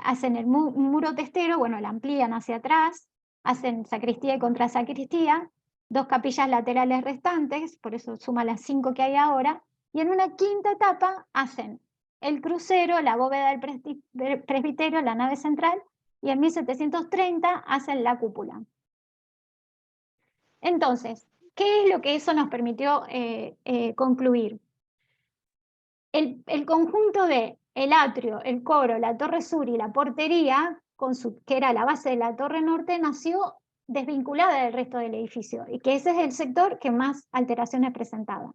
S2: Hacen el muro testero, bueno, la amplían hacia atrás, hacen sacristía y contrasacristía, 2 capillas laterales restantes, por eso suma las 5 que hay ahora, y en una quinta etapa hacen el crucero, la bóveda del presbiterio, la nave central, y en 1730 hacen la cúpula. Entonces, ¿qué es lo que eso nos permitió concluir? El conjunto de el atrio, el coro, la torre sur y la portería, que era la base de la torre norte, nació desvinculada del resto del edificio, y que ese es el sector que más alteraciones presentaba.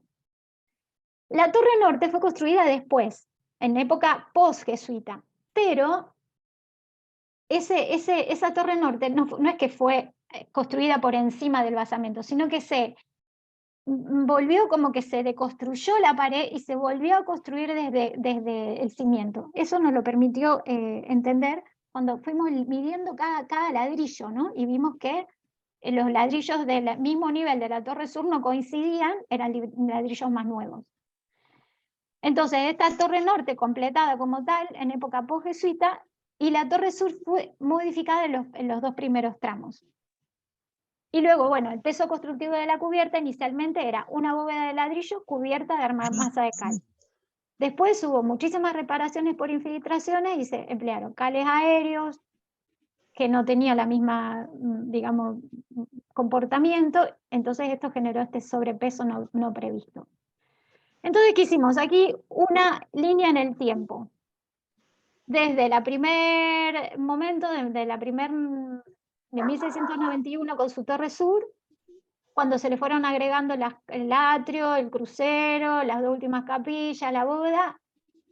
S2: La torre norte fue construida después, en época post-jesuita, pero esa torre norte no es que fue construida por encima del basamento, sino que se volvió, como que se deconstruyó la pared y se volvió a construir desde el cimiento. Eso nos lo permitió entender cuando fuimos midiendo cada ladrillo, ¿no? Y vimos que los ladrillos del mismo nivel de la torre sur no coincidían, eran ladrillos más nuevos. Entonces, esta torre norte completada como tal en época post-jesuita, y la torre sur fue modificada en los 2 primeros tramos. Y luego, bueno, el peso constructivo de la cubierta inicialmente era una bóveda de ladrillo cubierta de argamasa de cal. Después hubo muchísimas reparaciones por infiltraciones y se emplearon cales aéreos que no tenían la misma, digamos, comportamiento, entonces esto generó este sobrepeso no previsto. Entonces, ¿qué hicimos? Aquí una línea en el tiempo. Desde el primer momento, de la primera de 1691 con su torre sur, cuando se le fueron agregando el atrio, el crucero, las dos últimas capillas, la bóveda,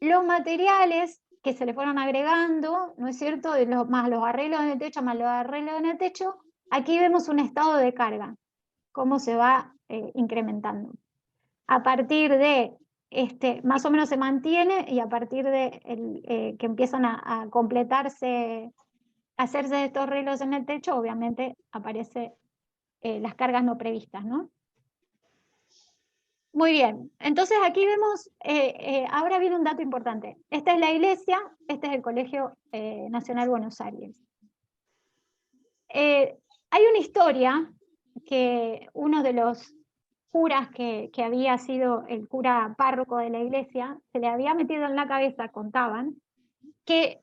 S2: los materiales que se le fueron agregando, ¿no es cierto? Más los arreglos en el techo, más los arreglos en el techo, aquí vemos un estado de carga, cómo se va incrementando. A partir de más o menos se mantiene, y a partir de que empiezan a completarse, a hacerse estos arreglos en el techo, obviamente aparecen las cargas no previstas, ¿no? Muy bien, entonces aquí vemos, ahora viene un dato importante. Esta es la iglesia, este es el Colegio Nacional Buenos Aires. Hay una historia que uno de los curas que había sido el cura párroco de la iglesia, se le había metido en la cabeza, contaban, que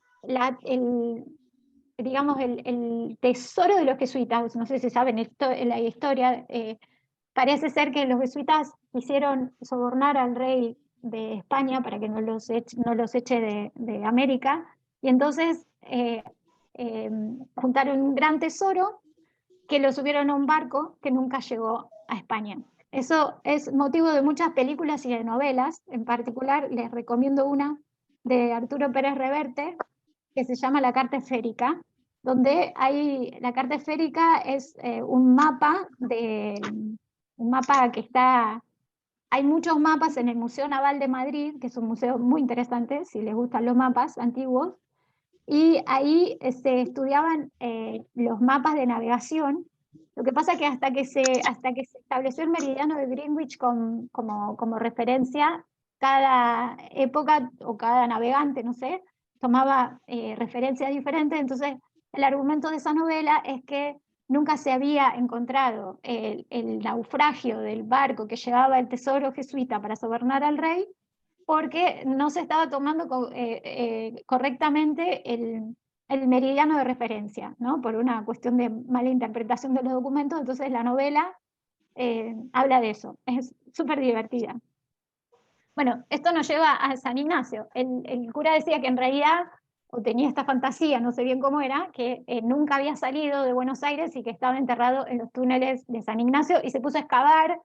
S2: digamos, el tesoro de los jesuitas, no sé si saben esto, la historia, parece ser que los jesuitas quisieron sobornar al rey de España para que no los eche de América, y entonces juntaron un gran tesoro que lo subieron a un barco que nunca llegó a España. Eso es motivo de muchas películas y de novelas. En particular les recomiendo una de Arturo Pérez Reverte que se llama La Carta Esférica, donde la carta esférica es un mapa que está. Hay muchos mapas en el Museo Naval de Madrid, que es un museo muy interesante si les gustan los mapas antiguos, y ahí se estudiaban los mapas de navegación. Lo que pasa es que hasta que se estableció el meridiano de Greenwich como referencia, cada época o cada navegante, no sé, tomaba referencias diferentes. Entonces el argumento de esa novela es que nunca se había encontrado el naufragio del barco que llevaba el tesoro jesuita para sobornar al rey, porque no se estaba tomando correctamente el meridiano de referencia, ¿no? Por una cuestión de mala interpretación de los documentos. Entonces la novela habla de eso, es súper divertida. Bueno, esto nos lleva a San Ignacio. El cura decía que en realidad, o tenía esta fantasía, no sé bien cómo era, que nunca había salido de Buenos Aires y que estaba enterrado en los túneles de San Ignacio, y se puso a excavar,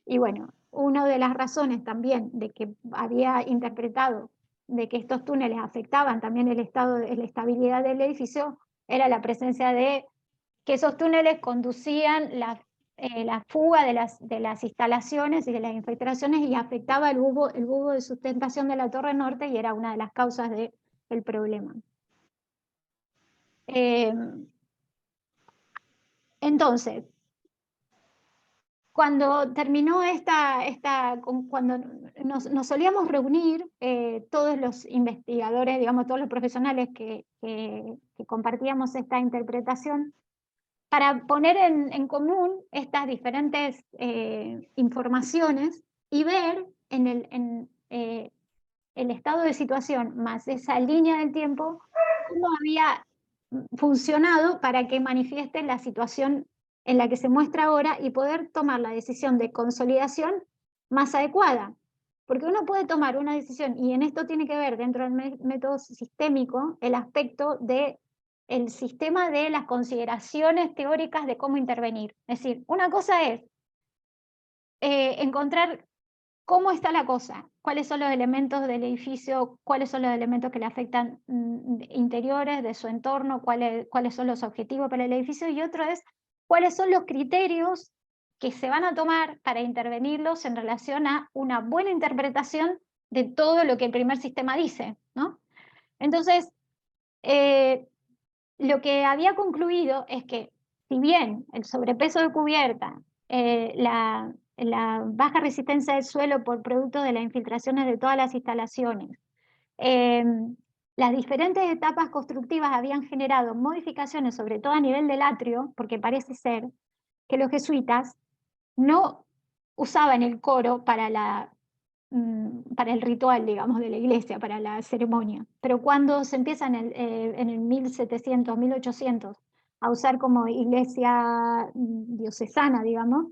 S2: y bueno, una de las razones también de que había interpretado de que estos túneles afectaban también la estabilidad del edificio, era la presencia de que esos túneles conducían la fuga de las instalaciones y de las infiltraciones, y afectaba el bulbo de sustentación de la torre norte, y era una de las causas del problema. Entonces, cuando terminó cuando nos solíamos reunir, todos los investigadores, digamos, todos los profesionales que compartíamos esta interpretación, para poner en común estas diferentes informaciones y ver en el estado de situación más esa línea del tiempo cómo había funcionado para que manifieste la situación en la que se muestra ahora, y poder tomar la decisión de consolidación más adecuada. Porque uno puede tomar una decisión, y en esto tiene que ver, dentro del método sistémico, el aspecto de el sistema de las consideraciones teóricas de cómo intervenir. Es decir, una cosa es encontrar cómo está la cosa, cuáles son los elementos del edificio, cuáles son los elementos que le afectan interiores de su entorno, cuáles son los objetivos para el edificio, y otro es cuáles son los criterios que se van a tomar para intervenirlos en relación a una buena interpretación de todo lo que el primer sistema dice, ¿no? Entonces, lo que había concluido es que, si bien el sobrepeso de cubierta, la baja resistencia del suelo por producto de las infiltraciones de todas las instalaciones, las diferentes etapas constructivas habían generado modificaciones, sobre todo a nivel del atrio, porque parece ser que los jesuitas no usaban el coro para el ritual, digamos, de la iglesia, para la ceremonia. Pero cuando se empieza en el 1700, 1800, a usar como iglesia diocesana, digamos,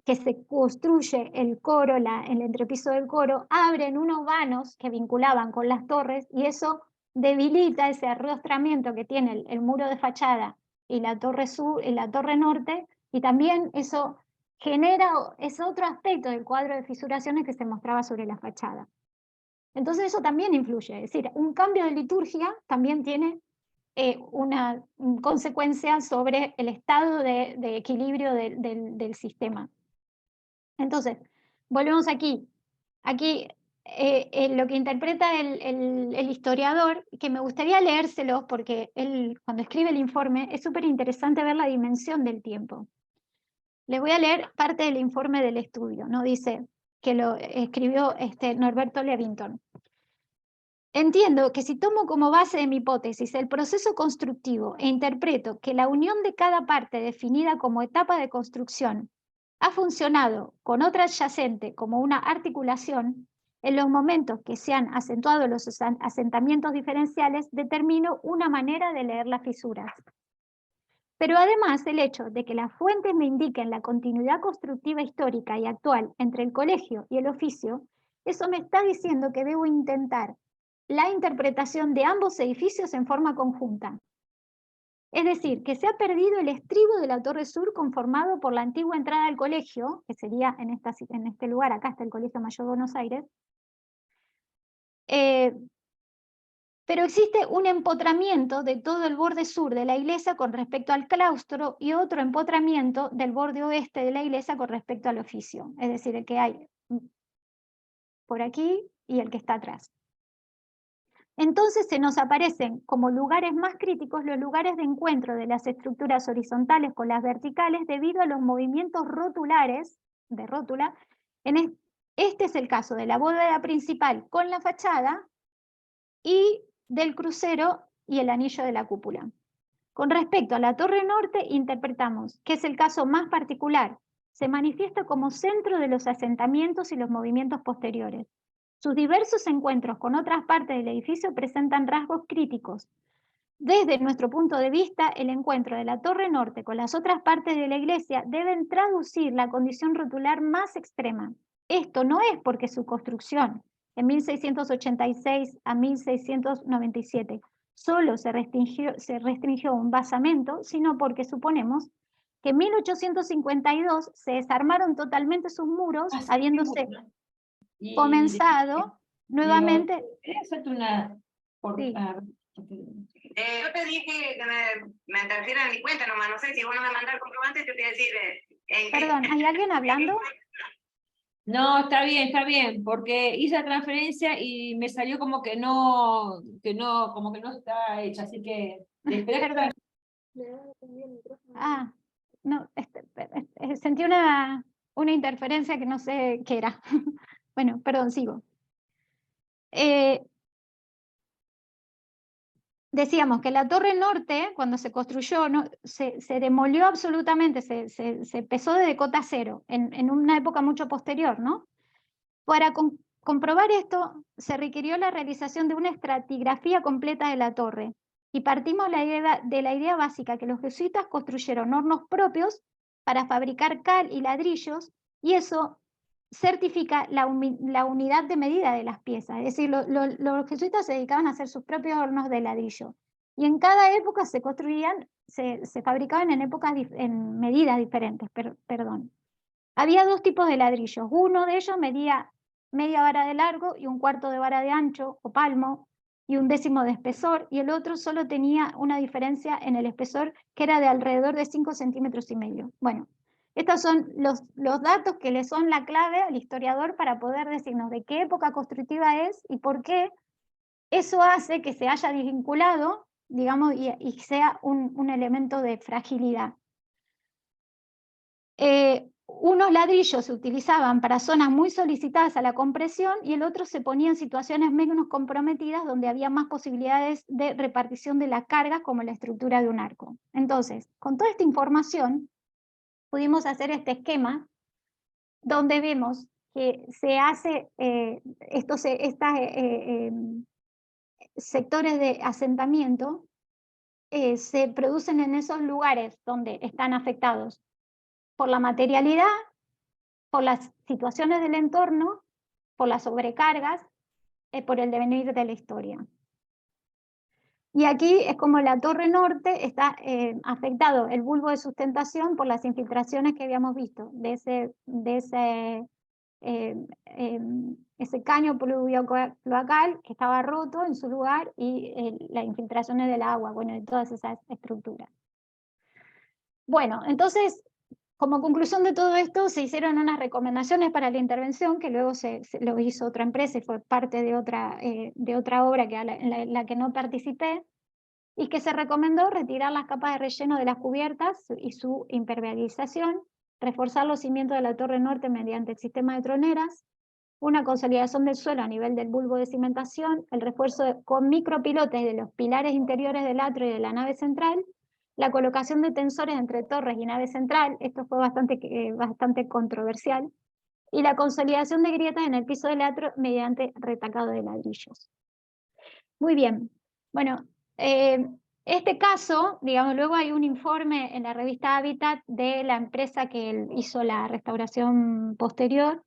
S2: que se construye el coro, el entrepiso del coro, abren unos vanos que vinculaban con las torres, y eso debilita ese arrostramiento que tiene el muro de fachada y la torre sur y la torre norte, y también eso genera, es otro aspecto del cuadro de fisuraciones que se mostraba sobre la fachada. Entonces eso también influye, es decir, un cambio de liturgia también tiene una consecuencia sobre el estado de equilibrio del sistema. Entonces, volvemos aquí. Aquí lo que interpreta el historiador, que me gustaría leérselos porque él, cuando escribe el informe, es súper interesante ver la dimensión del tiempo. Les voy a leer parte del informe del estudio, ¿no? Dice que lo escribió Norberto Levington. Entiendo que si tomo como base de mi hipótesis el proceso constructivo e interpreto que la unión de cada parte definida como etapa de construcción ha funcionado con otra adyacente como una articulación, en los momentos que se han acentuado los asentamientos diferenciales, determino una manera de leer las fisuras. Pero además el hecho de que las fuentes me indiquen la continuidad constructiva histórica y actual entre el colegio y el oficio, eso me está diciendo que debo intentar la interpretación de ambos edificios en forma conjunta. Es decir, que se ha perdido el estribo de la Torre Sur conformado por la antigua entrada al colegio, que sería en este lugar, acá está el Colegio Mayor de Buenos Aires, pero existe un empotramiento de todo el borde sur de la iglesia con respecto al claustro y otro empotramiento del borde oeste de la iglesia con respecto al oficio, es decir, el que hay por aquí y el que está atrás. Entonces se nos aparecen como lugares más críticos los lugares de encuentro de las estructuras horizontales con las verticales debido a los movimientos rotulares de rótula. Este es el caso de la bóveda principal con la fachada y del crucero y el anillo de la cúpula. Con respecto a la torre norte, interpretamos que es el caso más particular. Se manifiesta como centro de los asentamientos y los movimientos posteriores. Sus diversos encuentros con otras partes del edificio presentan rasgos críticos. Desde nuestro punto de vista, el encuentro de la torre norte con las otras partes de la iglesia deben traducir la condición rotular más extrema. Esto no es porque su construcción, en 1686 a 1697, solo se restringió a un basamento, sino porque suponemos que en 1852 se desarmaron totalmente sus muros, habiéndose comenzado nuevamente.
S3: ¿Quería hacerte una?
S2: Sí.
S4: Yo te dije que me interfiera en mi cuenta nomás, no sé si vos no me mandás el comprobante, yo te voy a decir
S2: Perdón, ¿hay alguien hablando?
S3: No, está bien, porque hice la transferencia y me salió como que no, como que no está hecha, así que
S2: Perdón. Ah, no, sentí una interferencia que no sé qué era. Bueno, perdón, sigo. Decíamos que la torre norte, cuando se construyó, se demolió absolutamente, se empezó desde cota cero, en una época mucho posterior, ¿no? Para comprobar esto, se requirió la realización de una estratigrafía completa de la torre, y partimos de la idea básica que los jesuitas construyeron hornos propios para fabricar cal y ladrillos, y eso certifica la unidad de medida de las piezas. Es decir, los jesuitas se dedicaban a hacer sus propios hornos de ladrillo. Y en cada época se construían, se fabricaban en medidas diferentes, perdón. Había dos tipos de ladrillos. Uno de ellos medía media vara de largo y un cuarto de vara de ancho o palmo y un décimo de espesor, y el otro solo tenía una diferencia en el espesor que era de alrededor de 5,5 centímetros. Bueno, estos son los datos que le son la clave al historiador para poder decirnos de qué época constructiva es y por qué eso hace que se haya desvinculado, digamos, y sea un elemento de fragilidad. Unos ladrillos se utilizaban para zonas muy solicitadas a la compresión y el otro se ponía en situaciones menos comprometidas donde había más posibilidades de repartición de la carga, como la estructura de un arco. Entonces, con toda esta información, pudimos hacer este esquema donde vemos que se hace estos sectores de asentamiento se producen en esos lugares donde están afectados por la materialidad, por las situaciones del entorno, por las sobrecargas, por el devenir de la historia. Y aquí es como la torre norte está afectado el bulbo de sustentación por las infiltraciones que habíamos visto de ese caño pluvio-cloacal que estaba roto en su lugar y las infiltraciones del agua, bueno, de todas esas estructuras. Bueno, entonces, como conclusión de todo esto, se hicieron unas recomendaciones para la intervención que luego se lo hizo otra empresa y fue parte de otra obra en la que no participé, y que se recomendó retirar las capas de relleno de las cubiertas y su impermeabilización, reforzar los cimientos de la torre norte mediante el sistema de troneras, una consolidación del suelo a nivel del bulbo de cimentación, el refuerzo con micropilotes de los pilares interiores del atrio y de la nave central, la colocación de tensores entre torres y nave central, esto fue bastante controversial, y la consolidación de grietas en el piso del atrio mediante retacado de ladrillos. Muy bien, bueno, este caso, digamos, luego hay un informe en la revista Habitat de la empresa que hizo la restauración posterior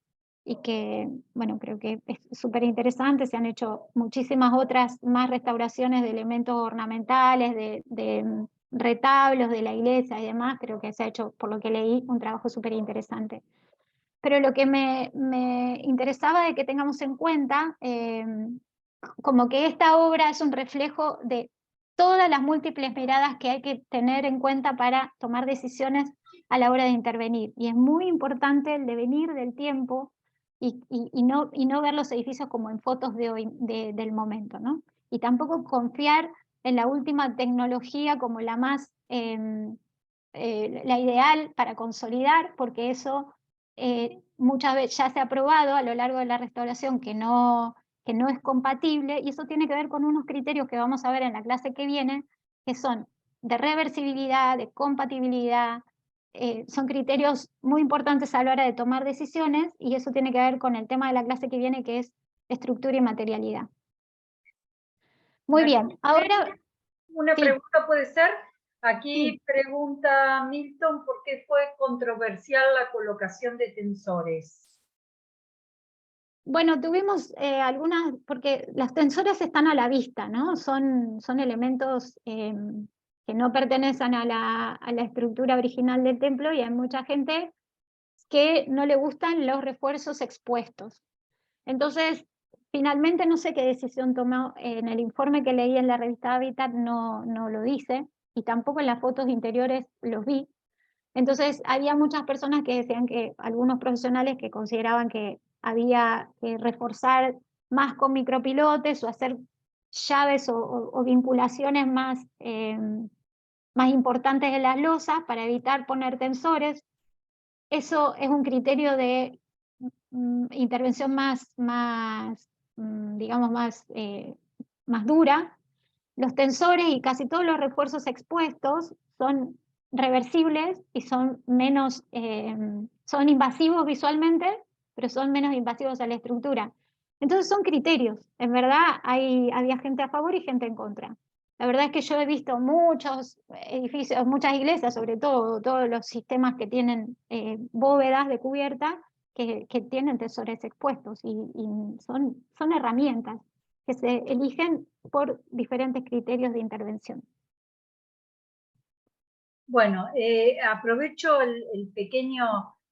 S2: y que, bueno, creo que es súper interesante. Se han hecho muchísimas otras más restauraciones de elementos ornamentales, de retablos de la iglesia y demás. Creo que se ha hecho, por lo que leí, un trabajo súper interesante. Pero lo que me interesaba de que tengamos en cuenta, como que esta obra es un reflejo de todas las múltiples miradas que hay que tener en cuenta para tomar decisiones a la hora de intervenir. Y es muy importante el devenir del tiempo y no ver los edificios como en fotos de hoy, del momento, ¿no? Y tampoco confiar en la última tecnología como la más, la ideal para consolidar, porque eso muchas veces ya se ha probado a lo largo de la restauración que no es compatible, y eso tiene que ver con unos criterios que vamos a ver en la clase que viene, que son de reversibilidad, de compatibilidad, son criterios muy importantes a la hora de tomar decisiones, y eso tiene que ver con el tema de la clase que viene, que es estructura y materialidad. Muy bien, ahora...
S1: Una
S2: sí.
S1: pregunta puede ser, aquí
S2: Sí.
S1: pregunta Milton, ¿por qué fue controversial la colocación de tensores?
S2: Bueno, tuvimos algunas, porque los tensores están a la vista, ¿no? Son elementos que no pertenecen a la estructura original del templo, y hay mucha gente que no le gustan los refuerzos expuestos. Entonces, finalmente no sé qué decisión tomó, en el informe que leí en la revista Habitat no lo dice, y tampoco en las fotos interiores los vi. Entonces, había muchas personas que decían, que algunos profesionales que consideraban que había que reforzar más con micropilotes o hacer llaves o vinculaciones más importantes en las losas para evitar poner tensores. Eso es un criterio de intervención digamos, más dura. Los tensores y casi todos los refuerzos expuestos son reversibles y son menos, son invasivos visualmente, pero son menos invasivos a la estructura. Entonces son criterios. En verdad había gente a favor y gente en contra. La verdad es que yo he visto muchos edificios, muchas iglesias, sobre todo, todos los sistemas que tienen bóvedas de cubierta, que tienen tensores expuestos, y son herramientas que se eligen por diferentes criterios de intervención.
S1: Bueno, aprovecho el pequeño,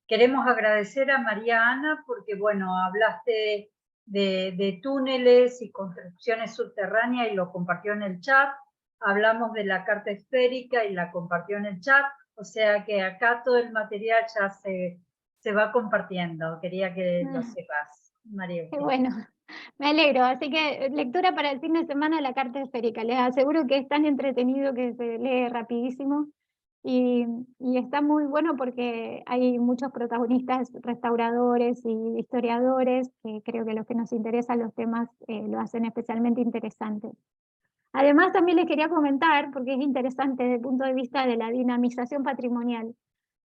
S1: queremos agradecer a María Ana porque, bueno, hablaste de túneles y construcciones subterráneas y lo compartió en el chat. Hablamos de la carta esférica y la compartió en el chat, o sea que acá todo el material ya se va compartiendo. Quería que lo sepas, María.
S2: Qué bueno, me alegro. Así que lectura para el fin de semana de la carta esférica. Les aseguro que es tan entretenido que se lee rapidísimo, y está muy bueno porque hay muchos protagonistas, restauradores y historiadores, que creo que los que nos interesan los temas lo hacen especialmente interesante. Además, también les quería comentar, porque es interesante desde el punto de vista de la dinamización patrimonial.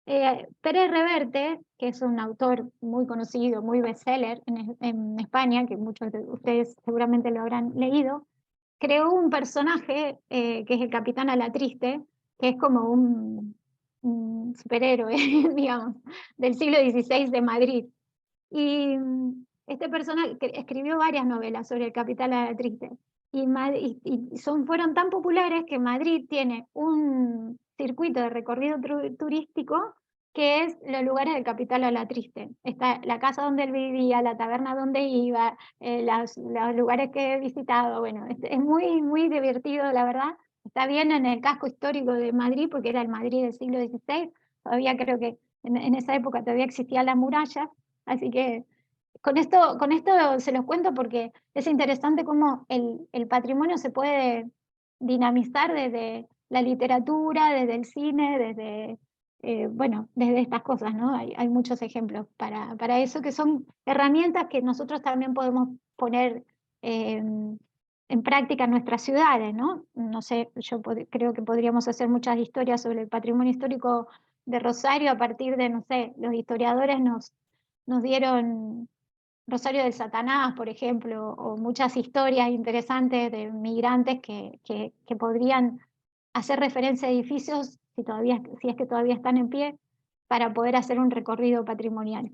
S2: Pérez Reverte, que es un autor muy conocido, muy bestseller en España, que muchos de ustedes seguramente lo habrán leído, creó un personaje que es el Capitán Alatriste, que es como un superhéroe, digamos, del siglo XVI de Madrid. Y este personaje escribió varias novelas sobre el Capitán Alatriste. fueron tan populares que Madrid tiene un circuito de recorrido turístico que es los lugares del Capital a la Triste. Está la casa donde él vivía, la taberna donde iba, los lugares que he visitado. Bueno, es muy, muy divertido, la verdad. Está bien en el casco histórico de Madrid, porque era el Madrid del siglo XVI. Todavía creo que en esa época todavía existían las murallas. Así que con esto se los cuento porque es interesante cómo el patrimonio se puede dinamizar desde la literatura, desde el cine, desde estas cosas, ¿no? Hay muchos ejemplos para eso, que son herramientas que nosotros también podemos poner en práctica en nuestras ciudades, ¿no? No sé, creo que podríamos hacer muchas historias sobre el patrimonio histórico de Rosario a partir de, no sé, los historiadores nos dieron Rosario del Satanás, por ejemplo, o muchas historias interesantes de migrantes que podrían hacer referencia a edificios, si es que todavía están en pie, para poder hacer un recorrido patrimonial.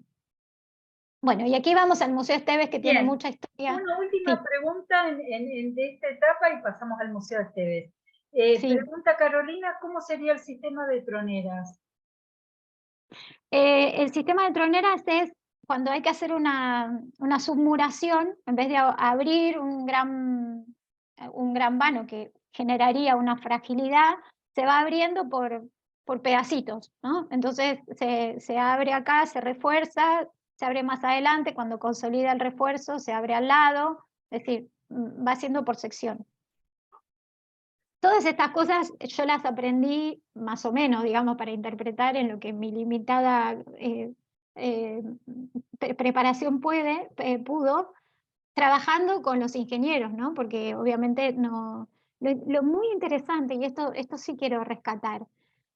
S2: Bueno, y aquí vamos al Museo Esteves, que tiene mucha historia.
S1: Una última pregunta de esta etapa y pasamos al Museo Esteves. Pregunta Carolina, ¿cómo sería el sistema de troneras?
S2: El sistema de troneras es cuando hay que hacer una submuración, en vez de abrir un gran vano que generaría una fragilidad, se va abriendo por pedacitos, ¿no? Entonces se abre acá, se refuerza, se abre más adelante, cuando consolida el refuerzo se abre al lado, es decir, va haciendo por sección. Todas estas cosas yo las aprendí más o menos, digamos, para interpretar en lo que mi limitada preparación pudo, trabajando con los ingenieros, ¿no? Porque obviamente no... Lo muy interesante, y esto sí quiero rescatar,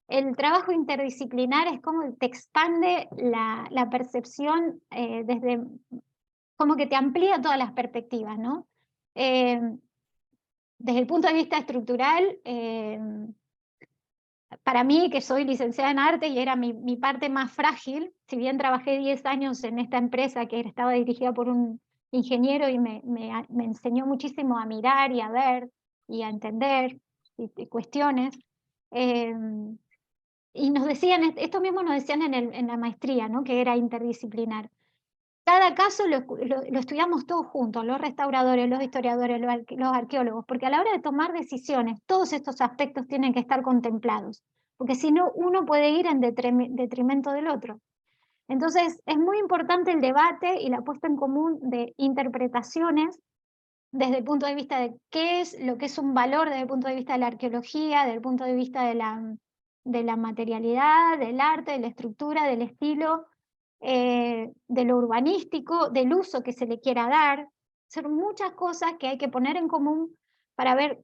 S2: el trabajo interdisciplinar es como te expande la percepción desde... como que te amplía todas las perspectivas, ¿no? Desde el punto de vista estructural, para mí, que soy licenciada en arte y era mi parte más frágil, si bien trabajé 10 años en esta empresa que estaba dirigida por un ingeniero y me enseñó muchísimo a mirar y a ver y a entender y cuestiones, y nos decían, esto mismo nos decían en la maestría, ¿no? Que era interdisciplinar. Cada caso lo estudiamos todos juntos, los restauradores, los historiadores, los arqueólogos, porque a la hora de tomar decisiones, todos estos aspectos tienen que estar contemplados, porque si no, uno puede ir en detrimento del otro. Entonces, es muy importante el debate y la puesta en común de interpretaciones desde el punto de vista de qué es lo que es un valor desde el punto de vista de la arqueología, desde el punto de vista de la materialidad, del arte, de la estructura, del estilo, de lo urbanístico, del uso que se le quiera dar. Son muchas cosas que hay que poner en común para ver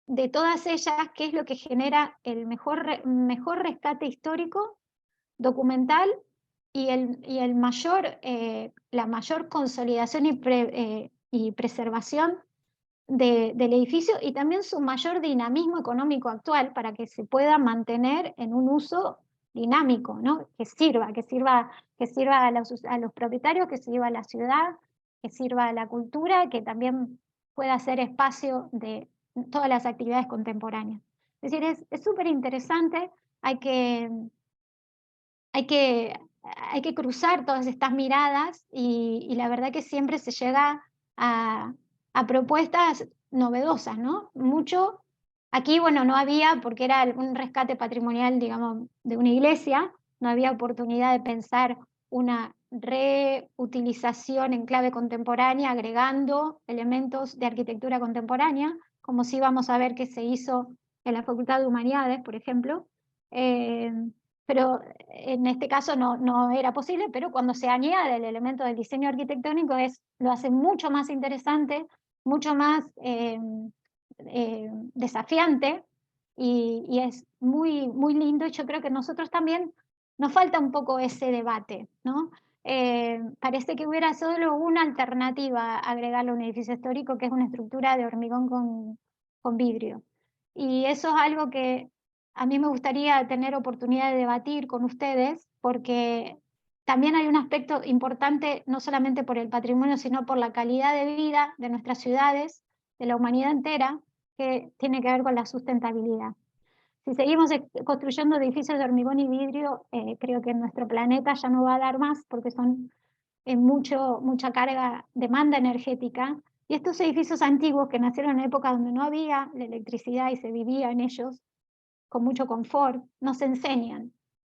S2: de todas ellas qué es lo que genera el mejor rescate histórico, documental y la mayor consolidación y preservación del edificio, y también su mayor dinamismo económico actual para que se pueda mantener en un uso dinámico, ¿no? Que sirva a los propietarios, que sirva a la ciudad, que sirva a la cultura, que también pueda ser espacio de todas las actividades contemporáneas. Es decir, es súper interesante, hay que cruzar todas estas miradas y la verdad que siempre se llega a propuestas novedosas, ¿no? Mucho, aquí, bueno, no había, porque era un rescate patrimonial, digamos, de una iglesia, no había oportunidad de pensar una reutilización en clave contemporánea, agregando elementos de arquitectura contemporánea, como sí vamos a ver que se hizo en la Facultad de Humanidades, por ejemplo. Pero en este caso no era posible, pero cuando se añade el elemento del diseño arquitectónico lo hace mucho más interesante, mucho más desafiante y es muy, muy lindo, y yo creo que nosotros también nos falta un poco ese debate, ¿no? Parece que hubiera solo una alternativa a agregarle a un edificio histórico, que es una estructura de hormigón con vidrio. Y eso es algo que a mí me gustaría tener oportunidad de debatir con ustedes, porque también hay un aspecto importante, no solamente por el patrimonio, sino por la calidad de vida de nuestras ciudades, de la humanidad entera que tiene que ver con la sustentabilidad. Si seguimos construyendo edificios de hormigón y vidrio, creo que nuestro planeta ya no va a dar más porque son mucha carga, demanda energética. Y estos edificios antiguos que nacieron en época donde no había la electricidad y se vivía en ellos con mucho confort, nos enseñan.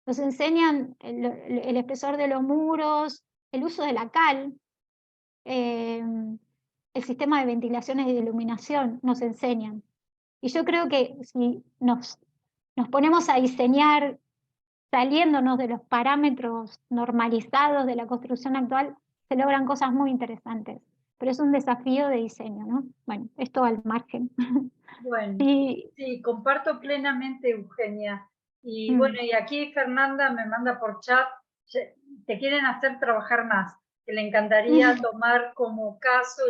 S2: Nos enseñan el espesor de los muros, el uso de la cal, el sistema de ventilación y de iluminación, nos enseñan. Y yo creo que si nos ponemos a diseñar saliéndonos de los parámetros normalizados de la construcción actual, se logran cosas muy interesantes. Pero es un desafío de diseño, ¿no? Bueno, esto al margen.
S1: Bueno,
S2: Y,
S1: sí, comparto plenamente, Eugenia. Y bueno, y aquí Fernanda me manda por chat, te quieren hacer trabajar más, que le encantaría tomar como caso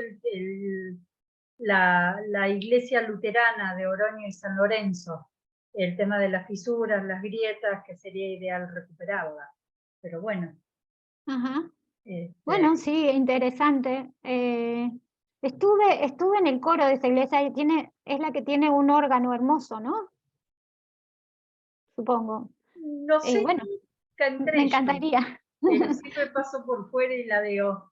S1: la iglesia luterana de Oroño y San Lorenzo, el tema de las fisuras, las grietas, que sería ideal recuperarla. Pero bueno.
S2: Ajá. Bueno, sí, interesante. Estuve en el coro de esa iglesia y es la que tiene un órgano hermoso, ¿no? Supongo.
S1: No sé,
S2: bueno,
S1: entré
S2: me encantaría.
S1: Pero siempre paso por fuera y la veo.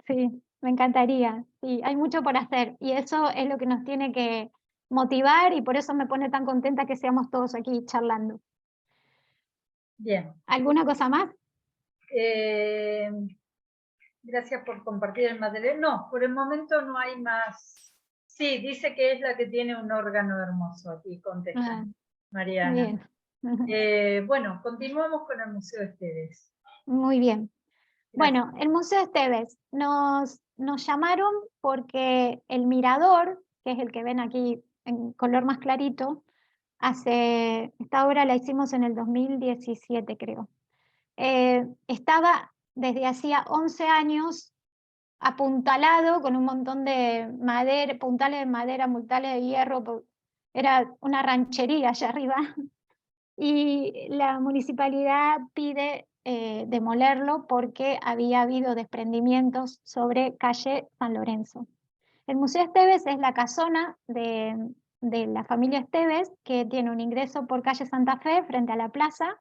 S2: Sí, me encantaría. Sí, hay mucho por hacer y eso es lo que nos tiene que motivar y por eso me pone tan contenta que seamos todos aquí charlando.
S1: Bien.
S2: ¿Alguna cosa más?
S1: Gracias por compartir el material. No, por el momento no hay más. Sí, dice que es la que tiene un órgano hermoso, aquí contesta Mariana.
S2: Bien.
S1: Bueno, continuamos con el Museo Esteves.
S2: Muy bien.
S1: Gracias.
S2: Bueno, el Museo Esteves nos llamaron porque el mirador, que es el que ven aquí en color más clarito, esta obra la hicimos en el 2017, creo. Estaba desde hacía 11 años apuntalado con un montón de madera, puntales de madera, puntales de hierro, era una ranchería allá arriba, y la municipalidad pide demolerlo porque había habido desprendimientos sobre calle San Lorenzo. El Museo Esteves es la casona de la familia Esteves, que tiene un ingreso por calle Santa Fe frente a la plaza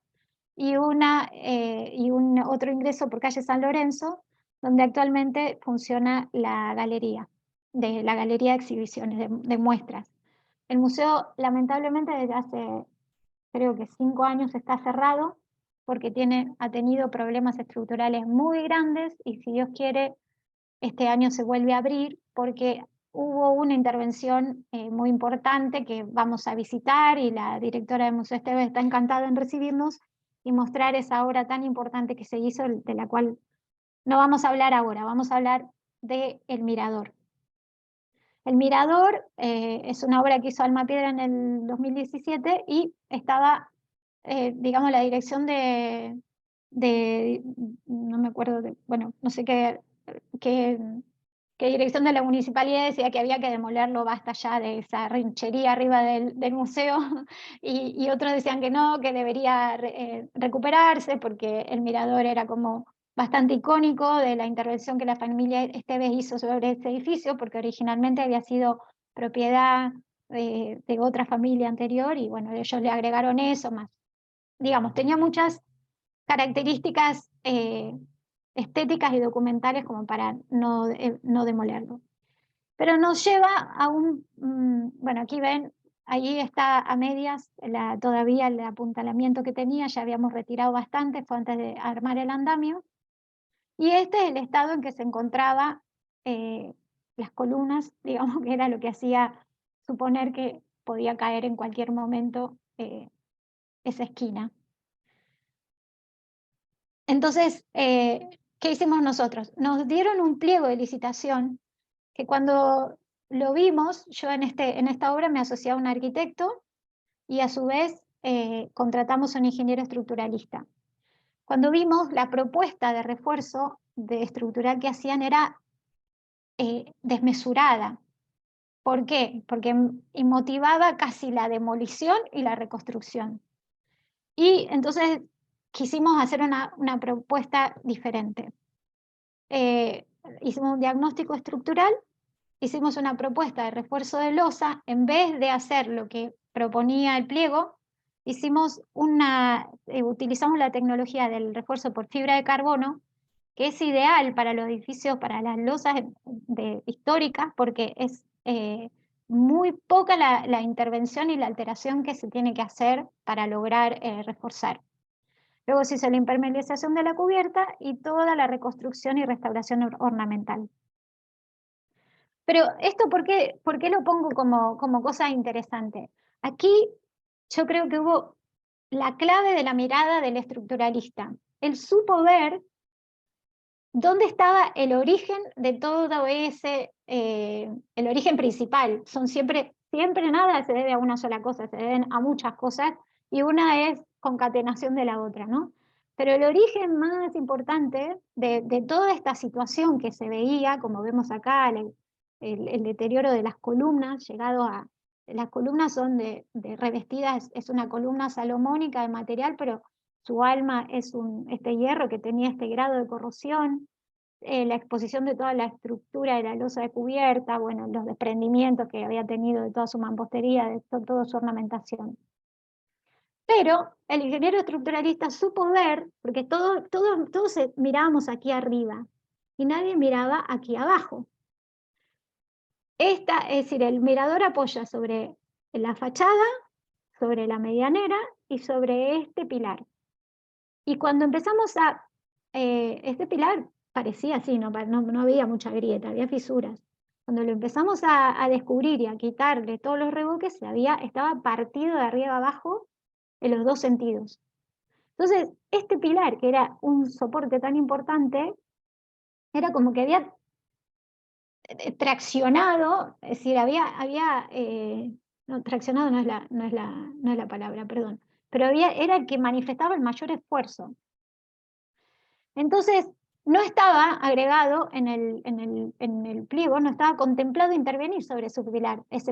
S2: y un otro ingreso por calle San Lorenzo, donde actualmente funciona la galería de exhibiciones, de muestras. El museo, lamentablemente, desde hace creo que 5 años está cerrado porque ha tenido problemas estructurales muy grandes y si Dios quiere, este año se vuelve a abrir porque hubo una intervención muy importante que vamos a visitar y la directora del Museo Esteves está encantada en recibirnos y mostrar esa obra tan importante que se hizo, de la cual no vamos a hablar ahora, vamos a hablar de El Mirador. El Mirador es una obra que hizo Alma Piedra en el 2017 y estaba, digamos, la dirección no me acuerdo, bueno, no sé qué dirección de la municipalidad decía que había que demolerlo, basta ya de esa rinchería arriba del museo, y otros decían que no, que debería recuperarse porque el mirador era como bastante icónico de la intervención que la familia Esteves hizo sobre ese edificio, porque originalmente había sido propiedad de otra familia anterior, y bueno, ellos le agregaron eso más. Digamos, tenía muchas características estéticas y documentales como para no demolerlo. Pero nos lleva a bueno, aquí ven, ahí está a medias todavía el apuntalamiento que tenía, ya habíamos retirado bastante, fue antes de armar el andamio. Y este es el estado en que se encontraba las columnas, digamos que era lo que hacía suponer que podía caer en cualquier momento esa esquina. Entonces, ¿qué hicimos nosotros? Nos dieron un pliego de licitación que cuando lo vimos, yo en esta obra me asocié a un arquitecto y a su vez contratamos a un ingeniero estructuralista. Cuando vimos la propuesta de refuerzo estructural que hacían era desmesurada. ¿Por qué? Porque motivaba casi la demolición y la reconstrucción. Y entonces quisimos hacer una propuesta diferente. Hicimos un diagnóstico estructural hicimos una propuesta de refuerzo de losa. En vez de hacer lo que proponía el pliego, utilizamos la tecnología del refuerzo por fibra de carbono, que es ideal para los edificios, para las losas históricas, porque es muy poca la intervención y la alteración que se tiene que hacer para lograr reforzar. Luego se hizo la impermeabilización de la cubierta y toda la reconstrucción y restauración ornamental. Pero esto, ¿por qué lo pongo como cosa interesante? Aquí yo creo que hubo la clave de la mirada del estructuralista. Él supo ver dónde estaba el origen de todo ese, el origen principal. Siempre nada se debe a una sola cosa, se deben a muchas cosas, y una es concatenación de la otra, ¿no? Pero el origen más importante de toda esta situación que se veía, como vemos acá, el deterioro de las columnas, las columnas son revestidas, es una columna salomónica de material, pero su alma es este hierro que tenía este grado de corrosión, la exposición de toda la estructura de la losa de cubierta, bueno, los desprendimientos que había tenido de toda su mampostería, de toda su ornamentación. Pero el ingeniero estructuralista supo ver, porque todos mirábamos aquí arriba y nadie miraba aquí abajo. Es decir, el mirador apoya sobre la fachada, sobre la medianera y sobre este pilar. Y cuando empezamos este pilar parecía así, no había mucha grieta, había fisuras. Cuando lo empezamos a descubrir y a quitarle todos los revoques, estaba partido de arriba abajo en los dos sentidos. Entonces, este pilar, que era un soporte tan importante, era como que había traccionado, es decir, no, traccionado no es la palabra, perdón, pero era el que manifestaba el mayor esfuerzo. Entonces, no estaba agregado en el pliego, no estaba contemplado intervenir sobre ese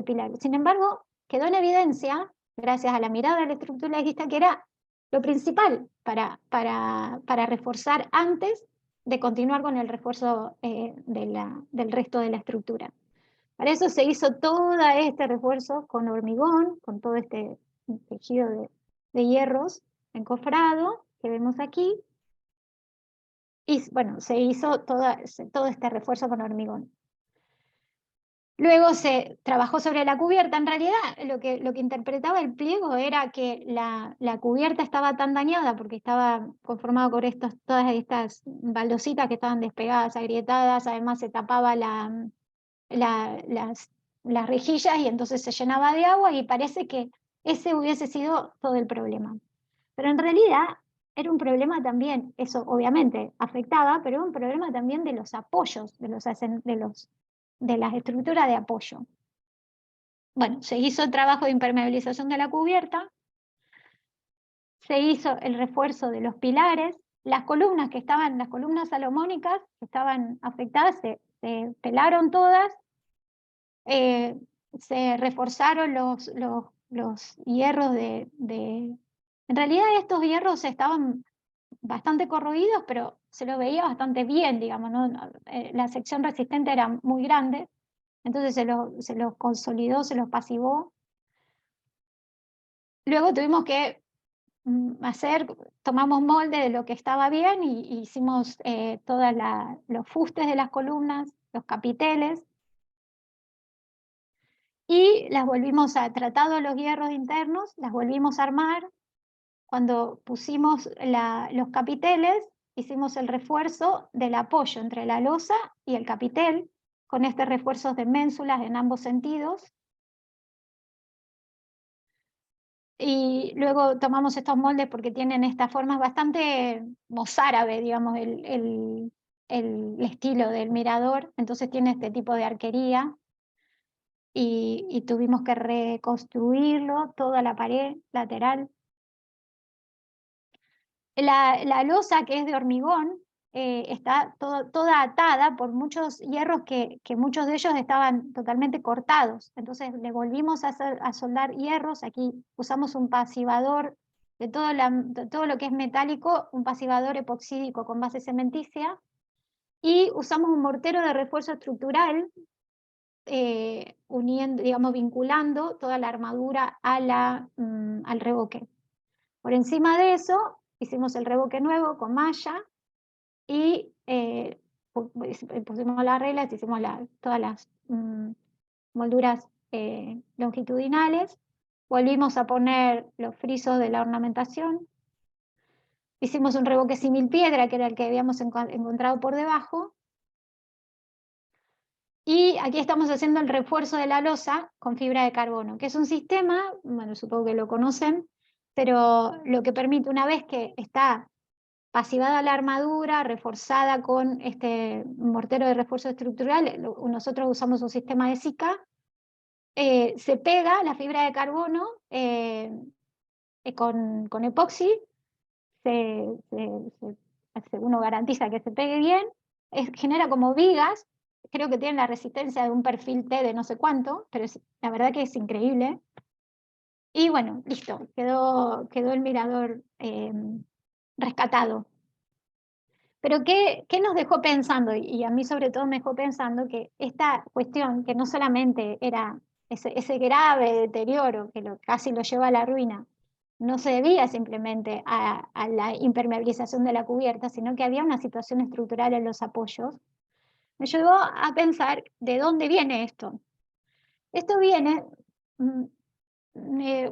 S2: pilar. Sin embargo, quedó en evidencia, gracias a la mirada del estructuralista, que era lo principal para reforzar antes de continuar con el refuerzo del resto de la estructura. Para eso se hizo todo este refuerzo con hormigón, con todo este tejido de hierros encofrado que vemos aquí. Y bueno, se hizo todo este refuerzo con hormigón. Luego se trabajó sobre la cubierta. En realidad, lo que interpretaba el pliego era que la cubierta estaba tan dañada porque estaba conformado por todas estas baldositas que estaban despegadas, agrietadas. Además, se tapaba las rejillas y entonces se llenaba de agua, y parece que ese hubiese sido todo el problema. Pero en realidad era un problema también, eso obviamente afectaba, pero era un problema también de los apoyos, de las estructuras de apoyo. Bueno, se hizo el trabajo de impermeabilización de la cubierta, se hizo el refuerzo de los pilares, las columnas salomónicas que estaban afectadas se pelaron todas, se reforzaron los hierros En realidad estos hierros estaban bastante corroídos, pero se los veía bastante bien, digamos, ¿no? La sección resistente era muy grande, entonces se los consolidó, se los pasivó. Luego tuvimos que tomamos molde de lo que estaba bien y hicimos todos los fustes de las columnas, los capiteles, y las volvimos tratados los hierros internos, las volvimos a armar. Cuando pusimos los capiteles, hicimos el refuerzo del apoyo entre la losa y el capitel, con este refuerzo de ménsulas en ambos sentidos. Y luego tomamos estos moldes porque tienen estas formas bastante mozárabe, digamos, el estilo del mirador, entonces tiene este tipo de arquería. Y tuvimos que reconstruirlo, toda la pared lateral. La losa, que es de hormigón, está toda atada por muchos hierros que muchos de ellos estaban totalmente cortados. Entonces le volvimos a soldar hierros. Aquí usamos un pasivador de todo lo que es metálico, un pasivador epoxídico con base cementicia, y usamos un mortero de refuerzo estructural uniendo, digamos, vinculando toda la armadura a al revoque. Por encima de eso, hicimos el revoque nuevo con malla y pusimos las reglas, hicimos todas las molduras longitudinales, volvimos a poner los frisos de la ornamentación, hicimos un revoque símil piedra, que era el que habíamos encontrado por debajo, y aquí estamos haciendo el refuerzo de la losa con fibra de carbono, que es un sistema, bueno, supongo que lo conocen, pero lo que permite, una vez que está pasivada la armadura, reforzada con este mortero de refuerzo estructural, nosotros usamos un sistema de Sika, se pega la fibra de carbono con epoxi, uno garantiza que se pegue bien, genera como vigas, creo que tienen la resistencia de un perfil T de no sé cuánto, pero la verdad que es increíble. Y bueno, listo, quedó el mirador rescatado. Pero ¿qué nos dejó pensando? Y a mí sobre todo me dejó pensando que esta cuestión, que no solamente era ese grave deterioro que casi lo lleva a la ruina, no se debía simplemente a la impermeabilización de la cubierta, sino que había una situación estructural en los apoyos, me llevó a pensar de dónde viene esto. Esto viene,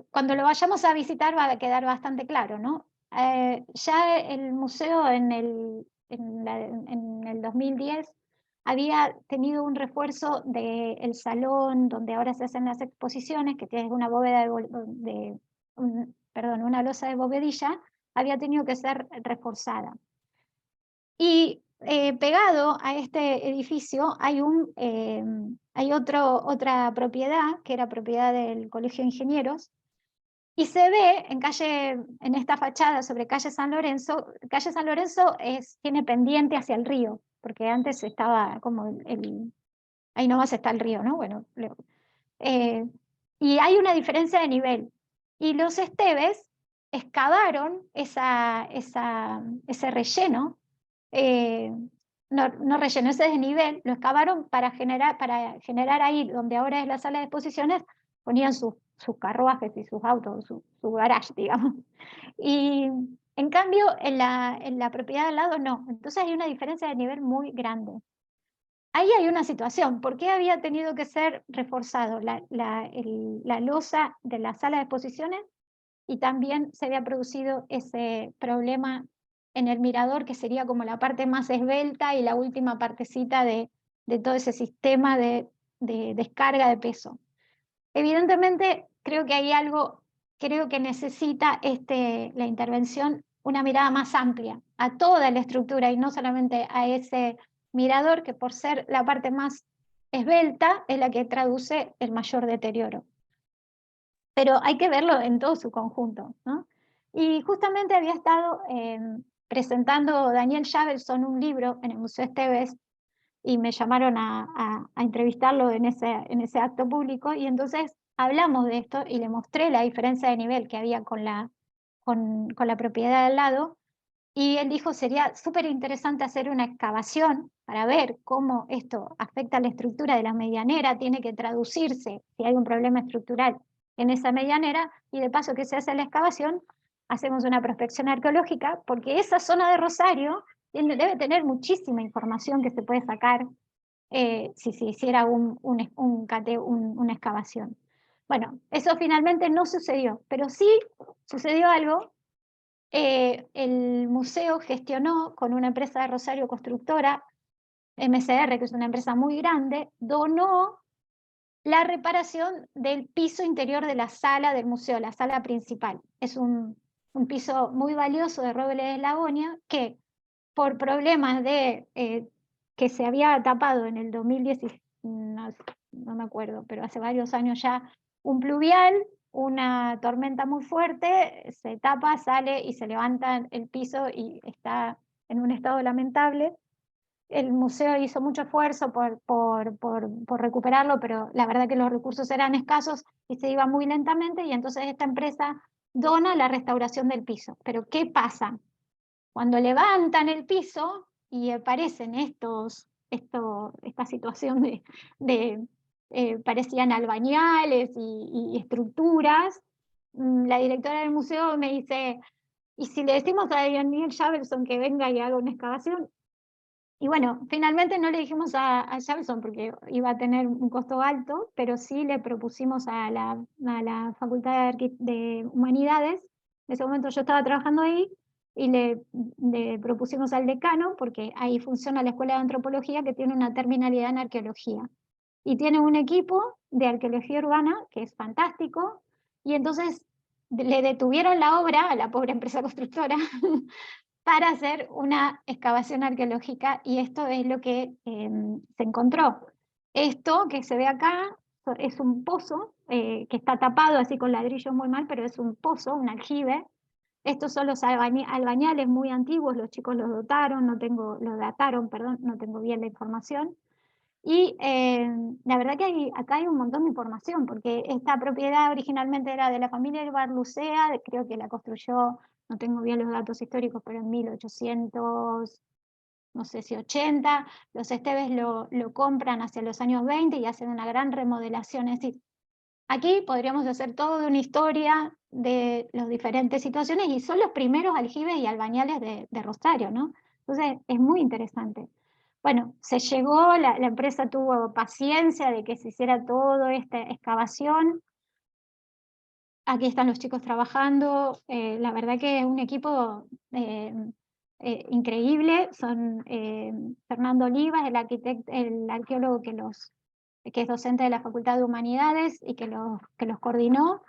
S2: cuando lo vayamos a visitar va a quedar bastante claro, ¿no? Ya el museo en el 2010 había tenido un refuerzo del salón donde ahora se hacen las exposiciones, que tiene una bóveda una losa de bovedilla, había tenido que ser reforzada. Y pegado a este edificio hay otra propiedad, que era propiedad del Colegio de Ingenieros, y se ve en esta fachada sobre calle San Lorenzo tiene pendiente hacia el río, porque antes estaba como ahí nomás está el río, ¿no? Bueno, y hay una diferencia de nivel. Y los Esteves excavaron ese relleno, no relleno, ese desnivel, lo excavaron para generar ahí, donde ahora es la sala de exposiciones, ponían sus carruajes y sus autos, su garage, digamos. Y en cambio, en la propiedad al lado no. Entonces hay una diferencia de nivel muy grande. Ahí hay una situación. ¿Por qué había tenido que ser reforzado la losa de la sala de exposiciones? Y también se había producido ese problema en el mirador, que sería como la parte más esbelta y la última partecita de todo ese sistema de descarga de peso. Evidentemente, creo que hay algo, creo que necesita la intervención, una mirada más amplia a toda la estructura y no solamente a ese mirador, que por ser la parte más esbelta es la que traduce el mayor deterioro. Pero hay que verlo en todo su conjunto, ¿no? Y justamente había estado presentando Daniel Javelson un libro en el Museo Esteves y me llamaron a entrevistarlo en ese acto público, y entonces hablamos de esto y le mostré la diferencia de nivel que había con la propiedad al lado, y él dijo sería súper interesante hacer una excavación para ver cómo esto afecta a la estructura de la medianera, tiene que traducirse si hay un problema estructural en esa medianera, y de paso que se hace la excavación, hacemos una prospección arqueológica, porque esa zona de Rosario debe tener muchísima información que se puede sacar si se hiciera una excavación. Bueno, eso finalmente no sucedió, pero sí sucedió algo. El museo gestionó con una empresa de Rosario constructora, MCR, que es una empresa muy grande, donó la reparación del piso interior de la sala del museo, la sala principal. Es un piso muy valioso de roble de Eslabonia que por problemas que se había tapado en el 2016, no me acuerdo, pero hace varios años ya, un pluvial, una tormenta muy fuerte, se tapa, sale y se levanta el piso y está en un estado lamentable. El museo hizo mucho esfuerzo por recuperarlo, pero la verdad que los recursos eran escasos y se iba muy lentamente, y entonces esta empresa dona la restauración del piso. Pero ¿qué pasa? Cuando levantan el piso y aparecen esta situación parecían albañales y estructuras. La directora del museo me dice, ¿y si le decimos a Daniel Javelson que venga y haga una excavación? Y bueno, finalmente no le dijimos a Javelson porque iba a tener un costo alto, pero sí le propusimos a la Facultad de Humanidades. En ese momento yo estaba trabajando ahí, y le propusimos al decano, porque ahí funciona la Escuela de Antropología, que tiene una terminalidad en arqueología. Y tiene un equipo de arqueología urbana que es fantástico, y entonces le detuvieron la obra a la pobre empresa constructora para hacer una excavación arqueológica, y esto es lo que se encontró. Esto que se ve acá es un pozo que está tapado así con ladrillos muy mal, pero es un pozo, un aljibe. Estos son los albañales muy antiguos, los chicos los dataron, los dataron, perdón, no tengo bien la información. Y la verdad que acá hay un montón de información, porque esta propiedad originalmente era de la familia de Barlucea, creo que la construyó, no tengo bien los datos históricos, pero en 1800, no sé si 80, los Esteves lo compran hacia los años 20 y hacen una gran remodelación. Es decir, aquí podríamos hacer toda una historia de las diferentes situaciones, y son los primeros aljibes y albañales de Rosario, ¿no? Entonces es muy interesante. Bueno, se llegó, la empresa tuvo paciencia de que se hiciera toda esta excavación. Aquí están los chicos trabajando, la verdad que es un equipo increíble. Son Fernando Olivas, el arqueólogo que es docente de la Facultad de Humanidades y que los coordinó.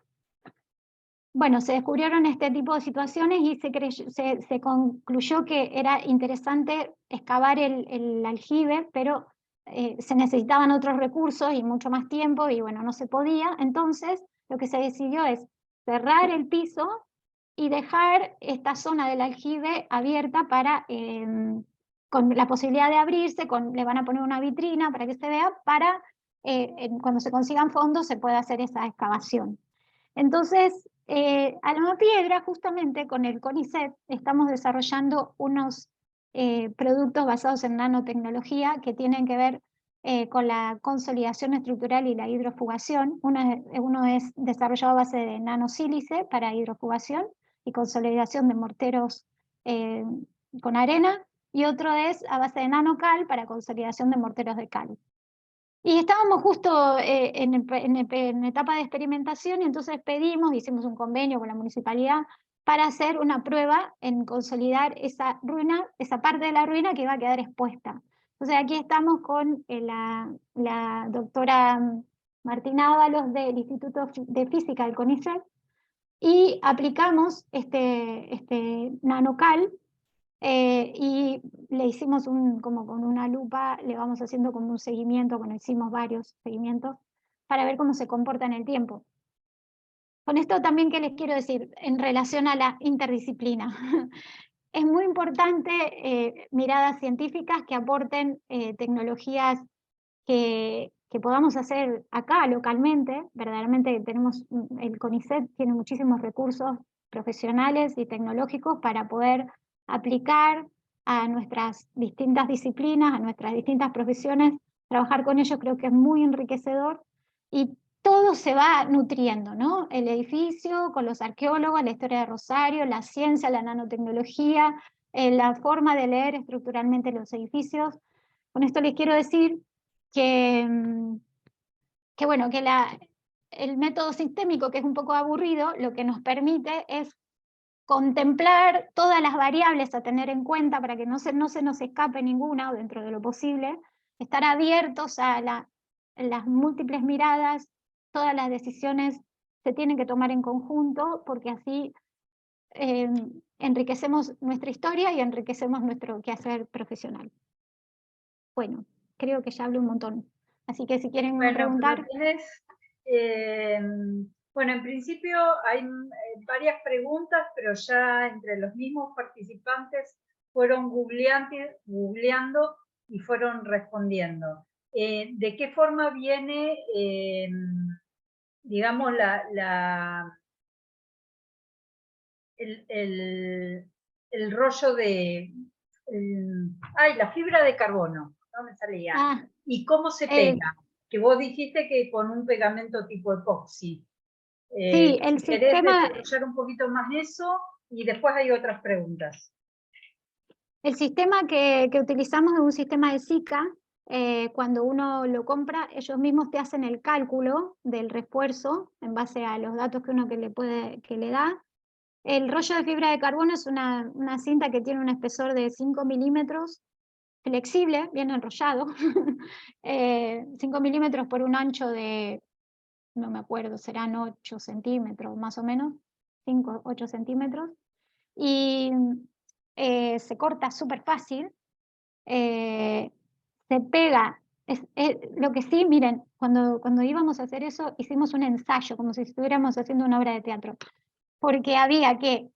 S2: Bueno, se descubrieron este tipo de situaciones y se concluyó que era interesante excavar el aljibe, pero se necesitaban otros recursos y mucho más tiempo, y bueno, no se podía. Entonces, lo que se decidió es cerrar el piso y dejar esta zona del aljibe abierta con la posibilidad de abrirse, le van a poner una vitrina para que se vea, para cuando se consigan fondos se pueda hacer esa excavación. Entonces, Alma Piedra, justamente con el CONICET, estamos desarrollando unos productos basados en nanotecnología que tienen que ver con la consolidación estructural y la hidrofugación. Uno es desarrollado a base de nanosílice para hidrofugación y consolidación de morteros con arena, y otro es a base de nanocal para consolidación de morteros de cal. Y estábamos justo en etapa de experimentación, y entonces hicimos un convenio con la municipalidad para hacer una prueba en consolidar esa ruina, esa parte de la ruina que iba a quedar expuesta. Entonces aquí estamos con la doctora Martina Ábalos del Instituto de Física del CONICET, y aplicamos este nanocal. Y le hicimos como con una lupa, le vamos haciendo como un seguimiento, bueno, hicimos varios seguimientos para ver cómo se comporta en el tiempo. Con esto también, ¿qué les quiero decir en relación a la interdisciplina? Es muy importante miradas científicas que aporten tecnologías que podamos hacer acá localmente. Verdaderamente el CONICET tiene muchísimos recursos profesionales y tecnológicos para poder aplicar a nuestras distintas disciplinas, a nuestras distintas profesiones. Trabajar con ellos creo que es muy enriquecedor, y todo se va nutriendo, ¿no? El edificio, con los arqueólogos, la historia de Rosario, la ciencia, la nanotecnología, la forma de leer estructuralmente los edificios. Con esto les quiero decir que bueno, que el método sistémico, que es un poco aburrido, lo que nos permite es contemplar todas las variables a tener en cuenta para que no se nos escape ninguna dentro de lo posible, estar abiertos a las múltiples miradas. Todas las decisiones se tienen que tomar en conjunto, porque así enriquecemos nuestra historia y enriquecemos nuestro quehacer profesional. Bueno, creo que ya hablé un montón, así que si quieren preguntar...
S1: Bueno, en principio hay varias preguntas, pero ya entre los mismos participantes fueron googleando y fueron respondiendo. ¿De qué forma viene, digamos, el rollo de... la fibra de carbono? No me salía. ¿Y cómo se pega? que vos dijiste que con un pegamento tipo epoxi.
S2: Sí, el
S1: Si querés
S2: sistema,
S1: desarrollar un poquito más eso, y después hay otras preguntas.
S2: el sistema que utilizamos es un sistema de SICA. Cuando uno lo compra, ellos mismos te hacen el cálculo del refuerzo en base a los datos que uno que le da. El rollo de fibra de carbono es una cinta que tiene un espesor de 5 milímetros, flexible, bien enrollado, 5 milímetros por un ancho de, no me acuerdo, serán 8 centímetros más o menos, 5, 8 centímetros, y se corta súper fácil, se pega. Lo que sí, miren, cuando íbamos a hacer eso, hicimos un ensayo, como si estuviéramos haciendo una obra de teatro, porque había que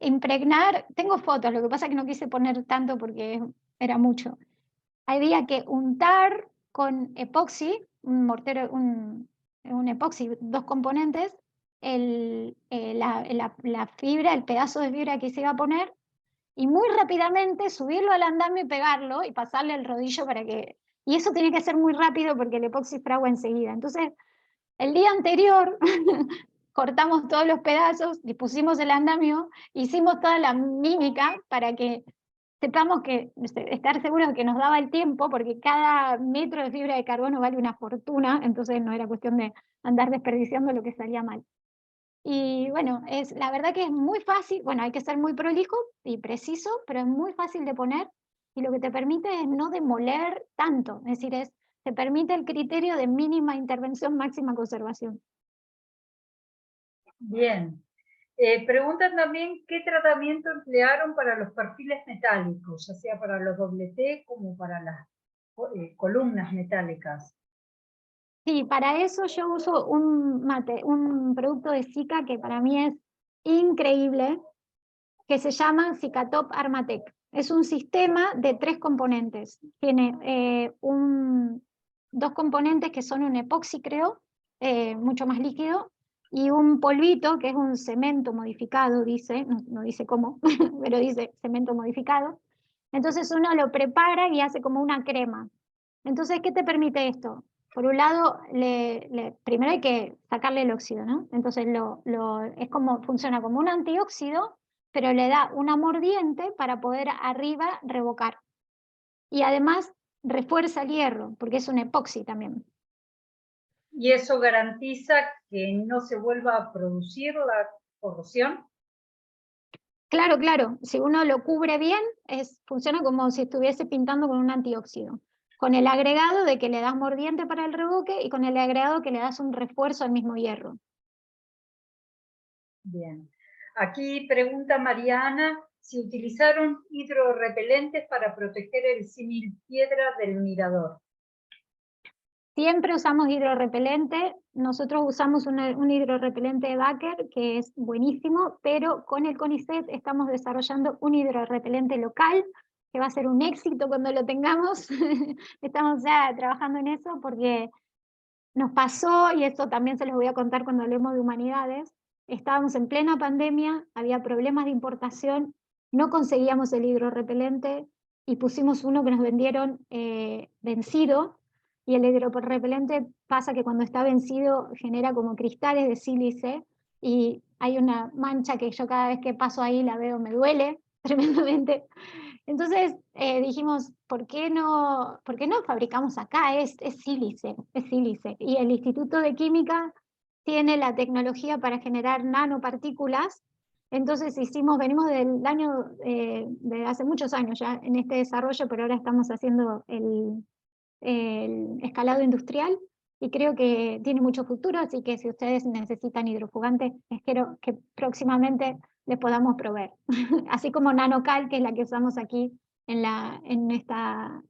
S2: impregnar, tengo fotos, lo que pasa es que no quise poner tanto porque era mucho. Había que untar con epoxi, un mortero, un epoxi, 2 componentes, la fibra, el pedazo de fibra que se iba a poner, y muy rápidamente subirlo al andamio y pegarlo y pasarle el rodillo para que... Y eso tiene que ser muy rápido porque el epoxi fragua enseguida. Entonces, el día anterior cortamos todos los pedazos, dispusimos el andamio, hicimos toda la mímica para que sepamos que estar seguros de que nos daba el tiempo, porque cada metro de fibra de carbono vale una fortuna, entonces no era cuestión de andar desperdiciando lo que salía mal. Y bueno, la verdad que es muy fácil, bueno, hay que ser muy prolijo y preciso, pero es muy fácil de poner y lo que te permite es no demoler tanto, es decir, te permite el criterio de mínima intervención, máxima conservación.
S1: Bien. Preguntan también qué tratamiento emplearon para los perfiles metálicos, ya sea para los doble T como para las columnas metálicas.
S2: Sí, para eso yo uso un producto de Sika que para mí es increíble, que se llama Sikatop Armatec. Es un sistema de 3 componentes. Tiene 2 componentes que son un epoxi, creo, mucho más líquido, y un polvito que es un cemento modificado, dice, no dice cómo, pero dice cemento modificado. Entonces uno lo prepara y hace como una crema. Entonces, ¿qué te permite esto? Por un lado, primero hay que sacarle el óxido, ¿no? Entonces funciona como un antióxido, pero le da una mordiente para poder arriba revocar. Y además refuerza el hierro, porque es un epoxi también.
S1: ¿Y eso garantiza que no se vuelva a producir la corrosión?
S2: Claro, claro. Si uno lo cubre bien, funciona como si estuviese pintando con un antióxido. Con el agregado de que le das mordiente para el revoque y con el agregado que le das un refuerzo al mismo hierro.
S1: Bien. Aquí pregunta Mariana si utilizaron hidrorrepelentes para proteger el símil piedra del mirador.
S2: Siempre usamos hidrorrepelente. Nosotros usamos un hidrorrepelente de Baker que es buenísimo, pero con el CONICET estamos desarrollando un hidrorrepelente local que va a ser un éxito cuando lo tengamos. Estamos ya trabajando en eso porque nos pasó, y esto también se los voy a contar cuando hablemos de humanidades, estábamos en plena pandemia, había problemas de importación, no conseguíamos el hidrorrepelente y pusimos uno que nos vendieron vencido, y el hidrorrepelente pasa que cuando está vencido genera como cristales de sílice y hay una mancha que yo cada vez que paso ahí la veo, me duele tremendamente. Entonces dijimos, ¿por qué no fabricamos acá? Es sílice, es sílice. Y el Instituto de Química tiene la tecnología para generar nanopartículas. Entonces venimos del año, de hace muchos años ya en este desarrollo, pero ahora estamos haciendo el escalado industrial y creo que tiene mucho futuro, así que si ustedes necesitan hidrofugantes, espero que próximamente les podamos proveer. Así como Nanocal, que es la que usamos aquí en esta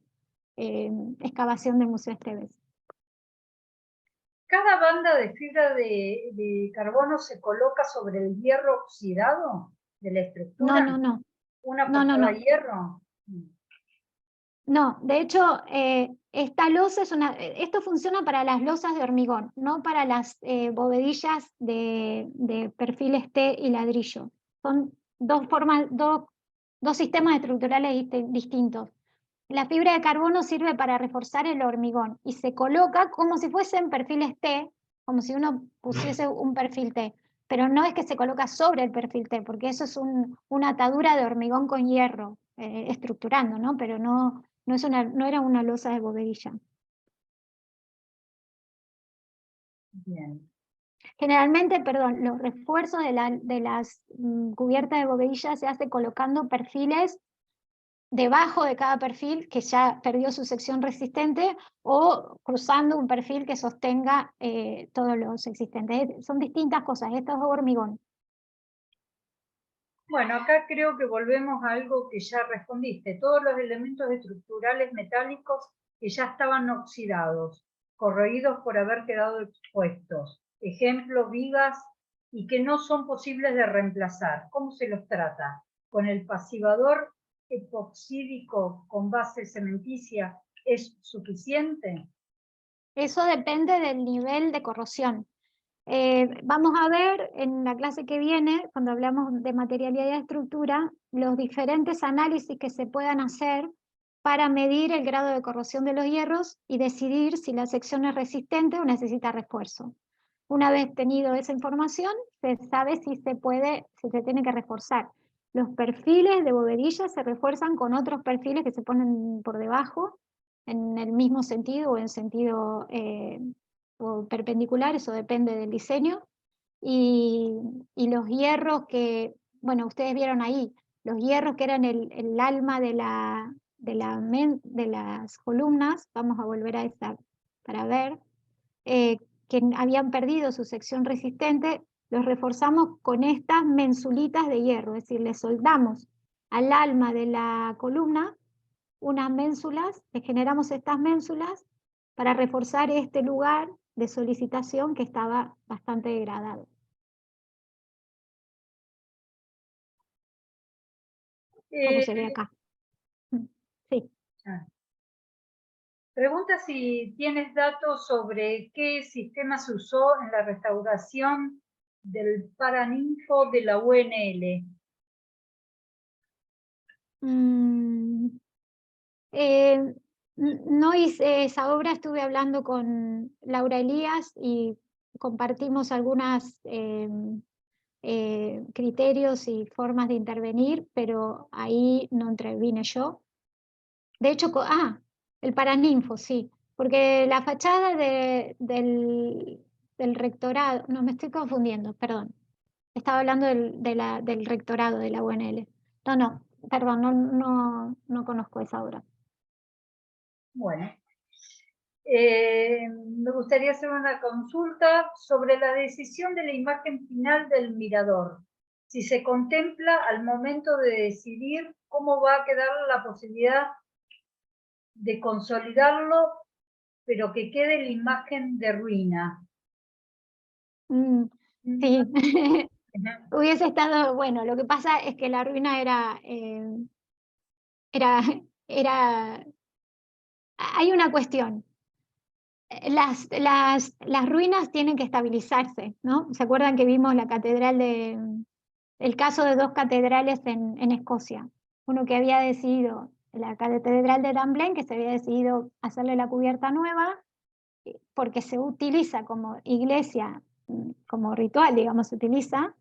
S2: excavación del Museo Esteves.
S1: ¿Cada banda de fibra de carbono se coloca sobre el hierro oxidado de la estructura?
S2: No.
S1: ¿Una por cada hierro?
S2: No, de hecho, esta losa esto funciona para las losas de hormigón, no para las bovedillas de perfiles T y ladrillo. Son dos sistemas estructurales distintos. La fibra de carbono sirve para reforzar el hormigón y se coloca como si fuesen perfiles T, como si uno pusiese un perfil T, pero no es que se coloca sobre el perfil T, porque eso es una atadura de hormigón con hierro, estructurando, ¿no? Pero no era una losa de bovedilla.
S1: Bien.
S2: Generalmente, perdón, los refuerzos de las cubiertas de bovedilla se hace colocando perfiles debajo de cada perfil que ya perdió su sección resistente o cruzando un perfil que sostenga todos los existentes. Son distintas cosas, esto es hormigón.
S1: Bueno, acá creo que volvemos a algo que ya respondiste. Todos los elementos estructurales metálicos que ya estaban oxidados, corroídos por haber quedado expuestos. Ejemplo, vigas y que no son posibles de reemplazar. ¿Cómo se los trata? ¿Con el pasivador epoxídico con base cementicia es suficiente?
S2: Eso depende del nivel de corrosión. Vamos a ver en la clase que viene, cuando hablamos de materialidad y estructura, los diferentes análisis que se puedan hacer para medir el grado de corrosión de los hierros y decidir si la sección es resistente o necesita refuerzo. Una vez tenido esa información, se sabe si se tiene que reforzar. Los perfiles de bovedilla se refuerzan con otros perfiles que se ponen por debajo, en el mismo sentido o en sentido o perpendicular, eso depende del diseño. Y los hierros que, bueno, ustedes vieron ahí, los hierros que eran el alma de las columnas, vamos a volver a esta para ver, que habían perdido su sección resistente, los reforzamos con estas mensulitas de hierro, es decir, le soldamos al alma de la columna unas ménsulas, le generamos estas ménsulas para reforzar este lugar de solicitación que estaba bastante degradado. Como se ve acá. Sí.
S1: Pregunta si tienes datos sobre qué sistema se usó en la restauración del Paraninfo de la UNL.
S2: No hice esa obra, estuve hablando con Laura Elías y compartimos algunos criterios y formas de intervenir, pero ahí no intervine yo. De hecho, el Paraninfo, sí, porque la fachada del rectorado, no, me estoy confundiendo, perdón. Estaba hablando del rectorado de la UNL. No, perdón, no conozco esa obra.
S1: Bueno, me gustaría hacer una consulta sobre la decisión de la imagen final del mirador. Si se contempla al momento de decidir cómo va a quedar la posibilidad de consolidarlo, pero que quede la imagen de ruina.
S2: Sí, hubiese estado, bueno, lo que pasa es que la ruina hay una cuestión. Las ruinas tienen que estabilizarse, ¿no? ¿Se acuerdan que vimos la catedral el caso de dos catedrales en Escocia? Uno que había decidido, la catedral de Dunblane, que se había decidido hacerle la cubierta nueva, porque se utiliza como iglesia, como ritual, digamos, se utiliza,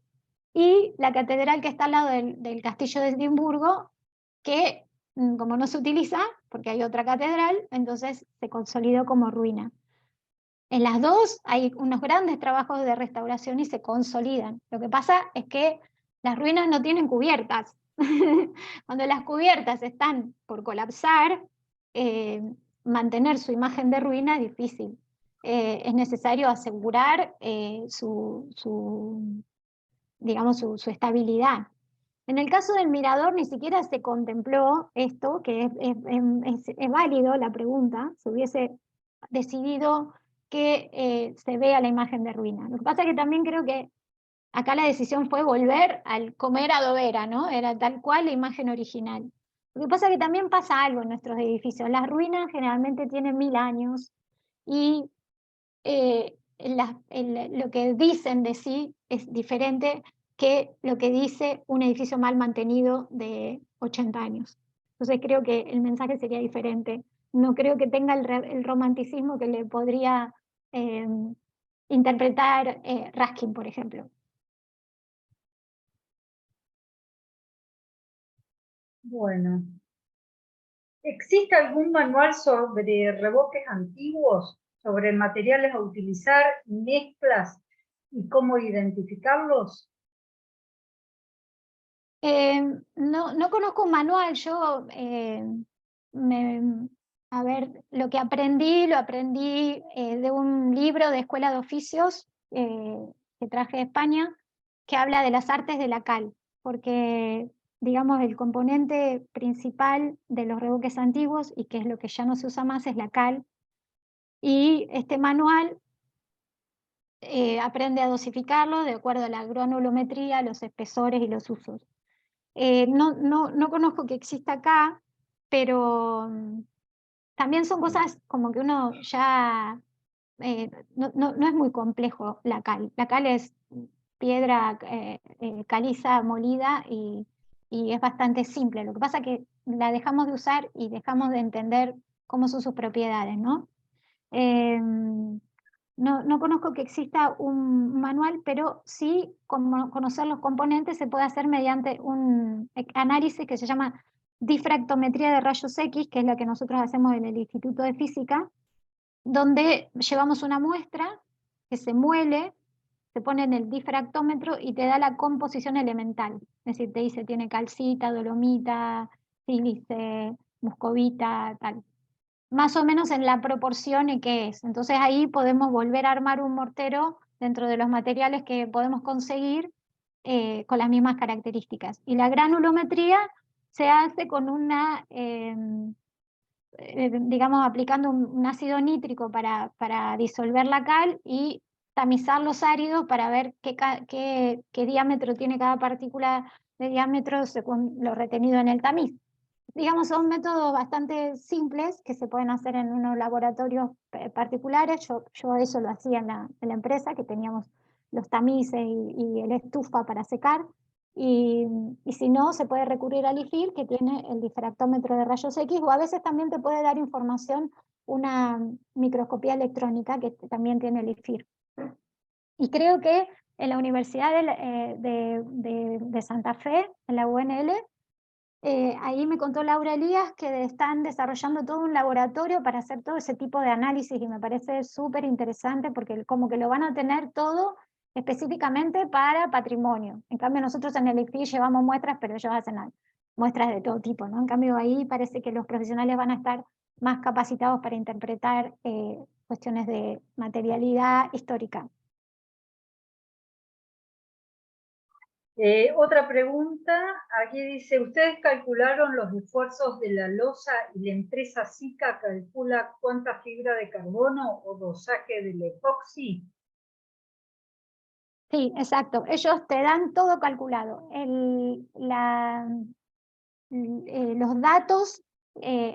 S2: y la catedral que está al lado del castillo de Edimburgo, que como no se utiliza, porque hay otra catedral, entonces se consolidó como ruina. En las dos hay unos grandes trabajos de restauración y se consolidan. Lo que pasa es que las ruinas no tienen cubiertas. Cuando las cubiertas están por colapsar, mantener su imagen de ruina es difícil. Es necesario asegurar digamos, su estabilidad. En el caso del mirador ni siquiera se contempló esto, que es válido la pregunta, se hubiese decidido que se vea la imagen de ruina. Lo que pasa es que también creo que acá la decisión fue volver al como era Dovera, ¿no? Era tal cual la imagen original. Lo que pasa es que también pasa algo en nuestros edificios. Las ruinas generalmente tienen 1000 años y lo que dicen de sí es diferente que lo que dice un edificio mal mantenido de 80 años. Entonces creo que el mensaje sería diferente. No creo que tenga el romanticismo que le podría interpretar Ruskin, por ejemplo.
S1: Bueno. ¿Existe algún manual sobre revoques antiguos, sobre materiales a utilizar, mezclas y cómo identificarlos?
S2: No conozco un manual, yo a ver, lo aprendí de un libro de escuela de oficios que traje de España, que habla de las artes de la cal, porque digamos el componente principal de los revoques antiguos, y que es lo que ya no se usa más, es la cal, y este manual aprende a dosificarlo de acuerdo a la granulometría, los espesores y los usos. No conozco que exista acá, pero también son cosas como que uno ya... no es muy complejo la cal. La cal es piedra caliza molida y es bastante simple. Lo que pasa es que la dejamos de usar y dejamos de entender cómo son sus propiedades, ¿no? No conozco que exista un manual, pero sí conocer los componentes se puede hacer mediante un análisis que se llama difractometría de rayos X, que es la que nosotros hacemos en el Instituto de Física, donde llevamos una muestra que se muele, se pone en el difractómetro y te da la composición elemental. Es decir, te dice tiene calcita, dolomita, sílice, muscovita, tal. Más o menos en la proporción en que es. Entonces ahí podemos volver a armar un mortero dentro de los materiales que podemos conseguir con las mismas características. Y la granulometría se hace con una, digamos, aplicando un ácido nítrico para disolver la cal y tamizar los áridos para ver qué diámetro tiene cada partícula de diámetro según lo retenido en el tamiz. Digamos, son métodos bastante simples que se pueden hacer en unos laboratorios particulares. Yo eso lo hacía en la empresa, que teníamos los tamices y el estufa para secar. Y si no, se puede recurrir al IFIR, que tiene el difractómetro de rayos X, o a veces también te puede dar información una microscopía electrónica, que también tiene el IFIR. Y creo que en la Universidad de Santa Fe, en la UNL, ahí me contó Laura Elías que están desarrollando todo un laboratorio para hacer todo ese tipo de análisis, y me parece súper interesante porque como que lo van a tener todo específicamente para patrimonio. En cambio nosotros en el IFI llevamos muestras, pero ellos hacen muestras de todo tipo, ¿no? En cambio ahí parece que los profesionales van a estar más capacitados para interpretar cuestiones de materialidad histórica.
S1: Otra pregunta, aquí dice, ¿ustedes calcularon los esfuerzos de la losa y la empresa SICA calcula cuánta fibra de carbono o dosaje del epoxi?
S2: Sí, exacto. Ellos te dan todo calculado. Los datos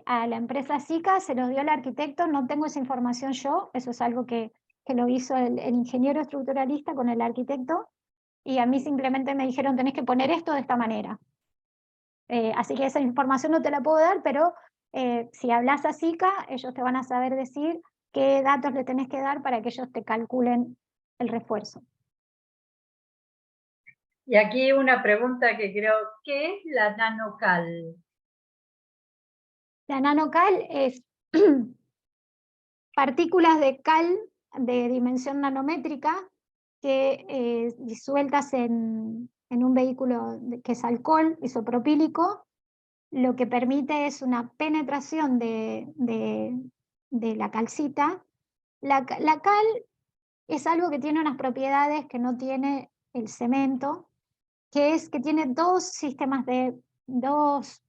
S2: a la empresa SICA se los dio el arquitecto, no tengo esa información yo, eso es algo que lo hizo el ingeniero estructuralista con el arquitecto, y a mí simplemente me dijeron tenés que poner esto de esta manera. Así que esa información no te la puedo dar, pero si hablas a SICA, ellos te van a saber decir qué datos le tenés que dar para que ellos te calculen el refuerzo.
S1: Y aquí una pregunta que creo, ¿qué es la nanocal?
S2: La nanocal es partículas de cal de dimensión nanométrica que disueltas en un vehículo que es alcohol isopropílico, lo que permite es una penetración de la calcita. La cal es algo que tiene unas propiedades que no tiene el cemento, que es que tiene dos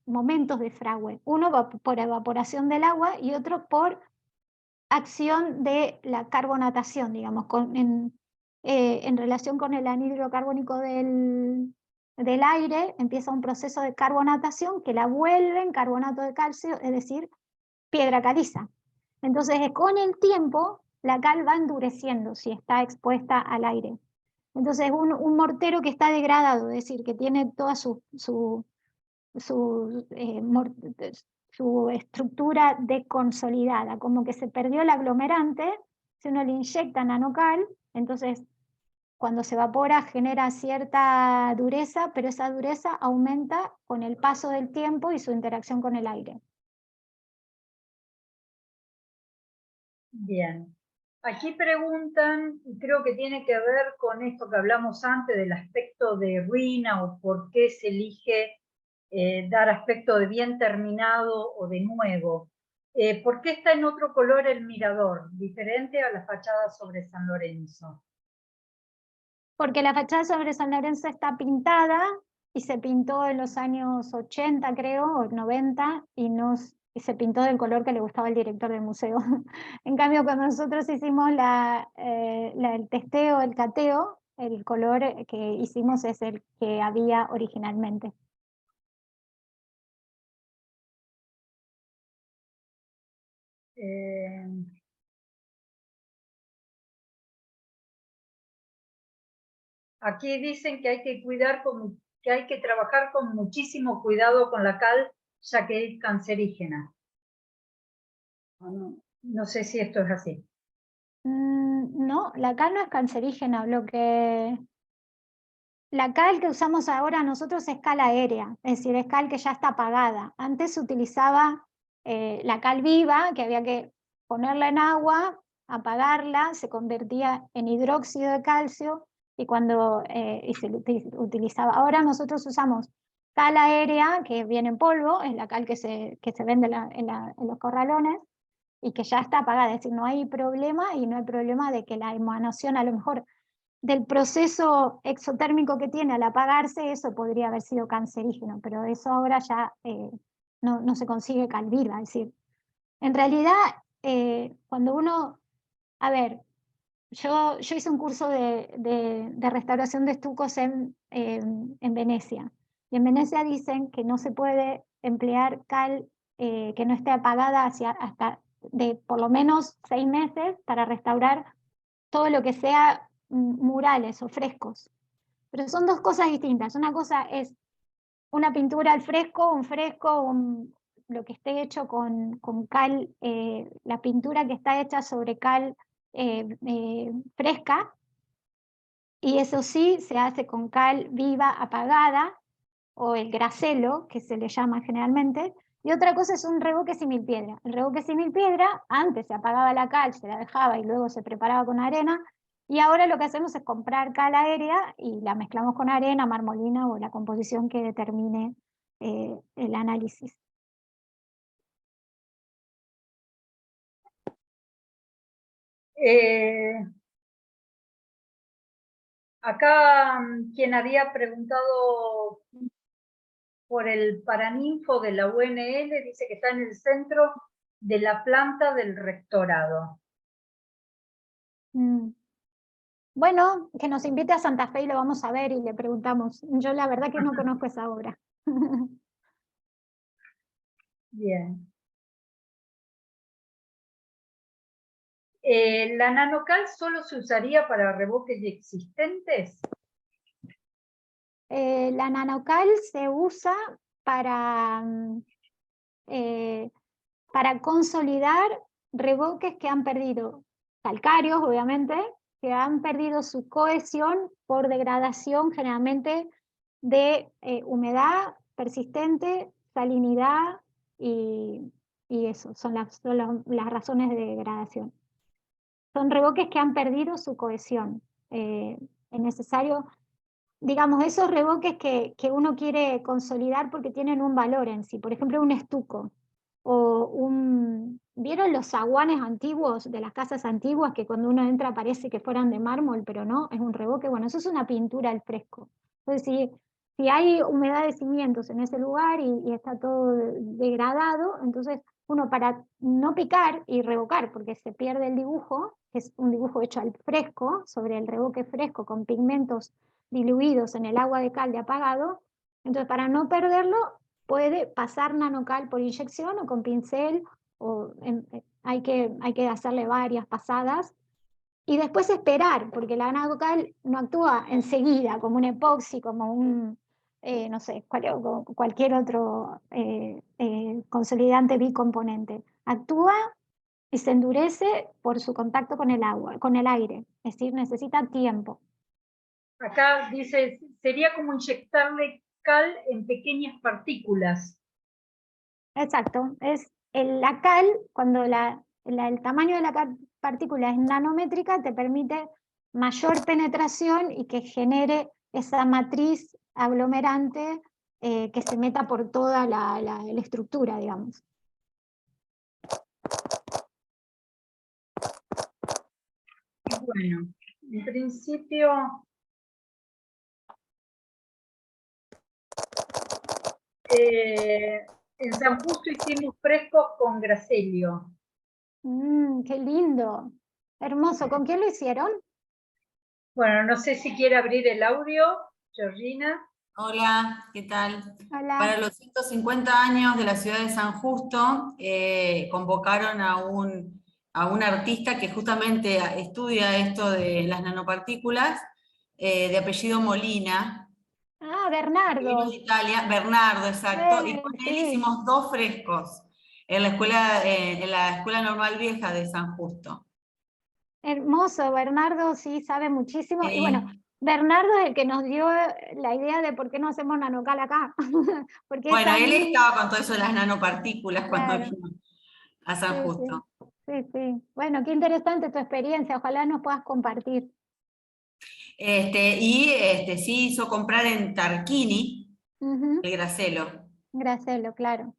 S2: momentos de fragüe, uno por evaporación del agua y otro por acción de la carbonatación, digamos, en relación con el anhídrido carbónico del aire, empieza un proceso de carbonatación que la vuelve en carbonato de calcio, es decir, piedra caliza. Entonces, con el tiempo, la cal va endureciendo si está expuesta al aire. Entonces, un mortero que está degradado, es decir, que tiene toda su su estructura deconsolidada, como que se perdió el aglomerante. Si uno le inyecta nanocal, entonces cuando se evapora genera cierta dureza, pero esa dureza aumenta con el paso del tiempo y su interacción con el aire.
S1: Bien. Aquí preguntan, y creo que tiene que ver con esto que hablamos antes del aspecto de ruina o por qué se elige dar aspecto de bien terminado o de nuevo. ¿Por qué está en otro color el mirador, diferente a la fachada sobre San Lorenzo?
S2: Porque la fachada sobre San Lorenzo está pintada y se pintó en los años 80, creo, o 90, y se pintó del color que le gustaba al director del museo. En cambio, cuando nosotros hicimos el testeo, el cateo, el color que hicimos es el que había originalmente.
S1: Aquí dicen que hay que trabajar con muchísimo cuidado con la cal, ya que es cancerígena. No sé si esto es así.
S2: No, la cal no es cancerígena. La cal que usamos ahora nosotros es cal aérea, es decir, es cal que ya está apagada. Antes se utilizaba la cal viva, que había que ponerla en agua, apagarla, se convertía en hidróxido de calcio y se utilizaba. Ahora nosotros usamos cal aérea, que viene en polvo, es la cal que se vende en los corralones y que ya está apagada, es decir, no hay problema y no hay problema de que la emanación a lo mejor del proceso exotérmico que tiene al apagarse, eso podría haber sido cancerígeno, pero eso ahora ya no se consigue cal viva. Es decir, en realidad, cuando uno, a ver, yo hice un curso de restauración de estucos en Venecia, y en Venecia dicen que no se puede emplear cal que no esté apagada hasta de por lo menos 6 meses para restaurar todo lo que sea murales o frescos. Pero son dos cosas distintas. Una cosa es una pintura al fresco, un fresco, lo que esté hecho con cal, la pintura que está hecha sobre cal fresca, y eso sí se hace con cal viva apagada, o el gracelo, que se le llama generalmente. Y otra cosa es un revoque símil piedra. El revoque símil piedra, antes se apagaba la cal, se la dejaba y luego se preparaba con arena, y ahora lo que hacemos es comprar cal aérea y la mezclamos con arena, marmolina o la composición que determine el análisis.
S1: Acá quien había preguntado por el paraninfo de la UNL dice que está en el centro de la planta del rectorado.
S2: Bueno, que nos invite a Santa Fe y lo vamos a ver y le preguntamos. Yo la verdad que no conozco esa obra.
S1: Bien. ¿La nanocal solo se usaría para revoques existentes?
S2: La nanocal se usa para consolidar revoques que han perdido, calcáreos obviamente, que han perdido su cohesión por degradación generalmente de humedad persistente, salinidad y eso, son las razones de degradación. Son revoques que han perdido su cohesión. Es necesario, digamos, esos revoques que uno quiere consolidar porque tienen un valor en sí. Por ejemplo, un estuco o ¿vieron los zaguanes antiguos de las casas antiguas que cuando uno entra parece que fueran de mármol, pero no, es un revoque? Bueno, eso es una pintura al fresco. Entonces, si hay humedad de cimientos en ese lugar y está todo degradado, entonces uno, para no picar y revocar, porque se pierde el dibujo, que es un dibujo hecho al fresco, sobre el revoque fresco con pigmentos diluidos en el agua de cal de apagado, entonces para no perderlo puede pasar nanocal por inyección o con pincel, hay que hacerle varias pasadas y después esperar, porque la nanocal no actúa enseguida como un epoxi, como no sé, cualquier otro consolidante bicomponente. Actúa y se endurece por su contacto con el agua, con el aire, es decir, necesita tiempo.
S1: Acá dice, sería como inyectarle cal en pequeñas partículas.
S2: Exacto, es la cal, cuando el tamaño de la partícula es nanométrica, te permite mayor penetración y que genere esa matriz aglomerante que se meta por toda la estructura, digamos.
S1: Bueno, en principio, en San Justo hicimos frescos con gracelio.
S2: ¡Qué lindo! Hermoso. ¿Con quién lo hicieron?
S1: Bueno, no sé si quiere abrir el audio, Georgina.
S5: Hola, ¿qué tal?
S2: Hola.
S5: Para los 150 años de la ciudad de San Justo, convocaron a un artista que justamente estudia esto de las nanopartículas, de apellido Molina,
S2: Ah,
S5: que
S2: Bernardo.
S5: vino de Italia, Bernardo, exacto, y con él
S2: Sí.
S5: hicimos 2 frescos en la Escuela Normal Vieja de San Justo.
S2: Hermoso, Bernardo sí sabe muchísimo. Y bueno,
S5: Sí.
S2: Bernardo es el que nos dio la idea de por qué no hacemos nanocal acá. Porque
S5: Bueno,
S2: es
S5: él
S2: tan...
S5: estaba con todo eso de las nanopartículas cuando
S2: Claro,
S5: vino a San
S2: sí,
S5: Justo.
S2: sí. Bueno, qué interesante tu experiencia, ojalá nos puedas compartir.
S5: Sí hizo comprar en Tarquini el gracelo.
S2: Gracelo, claro.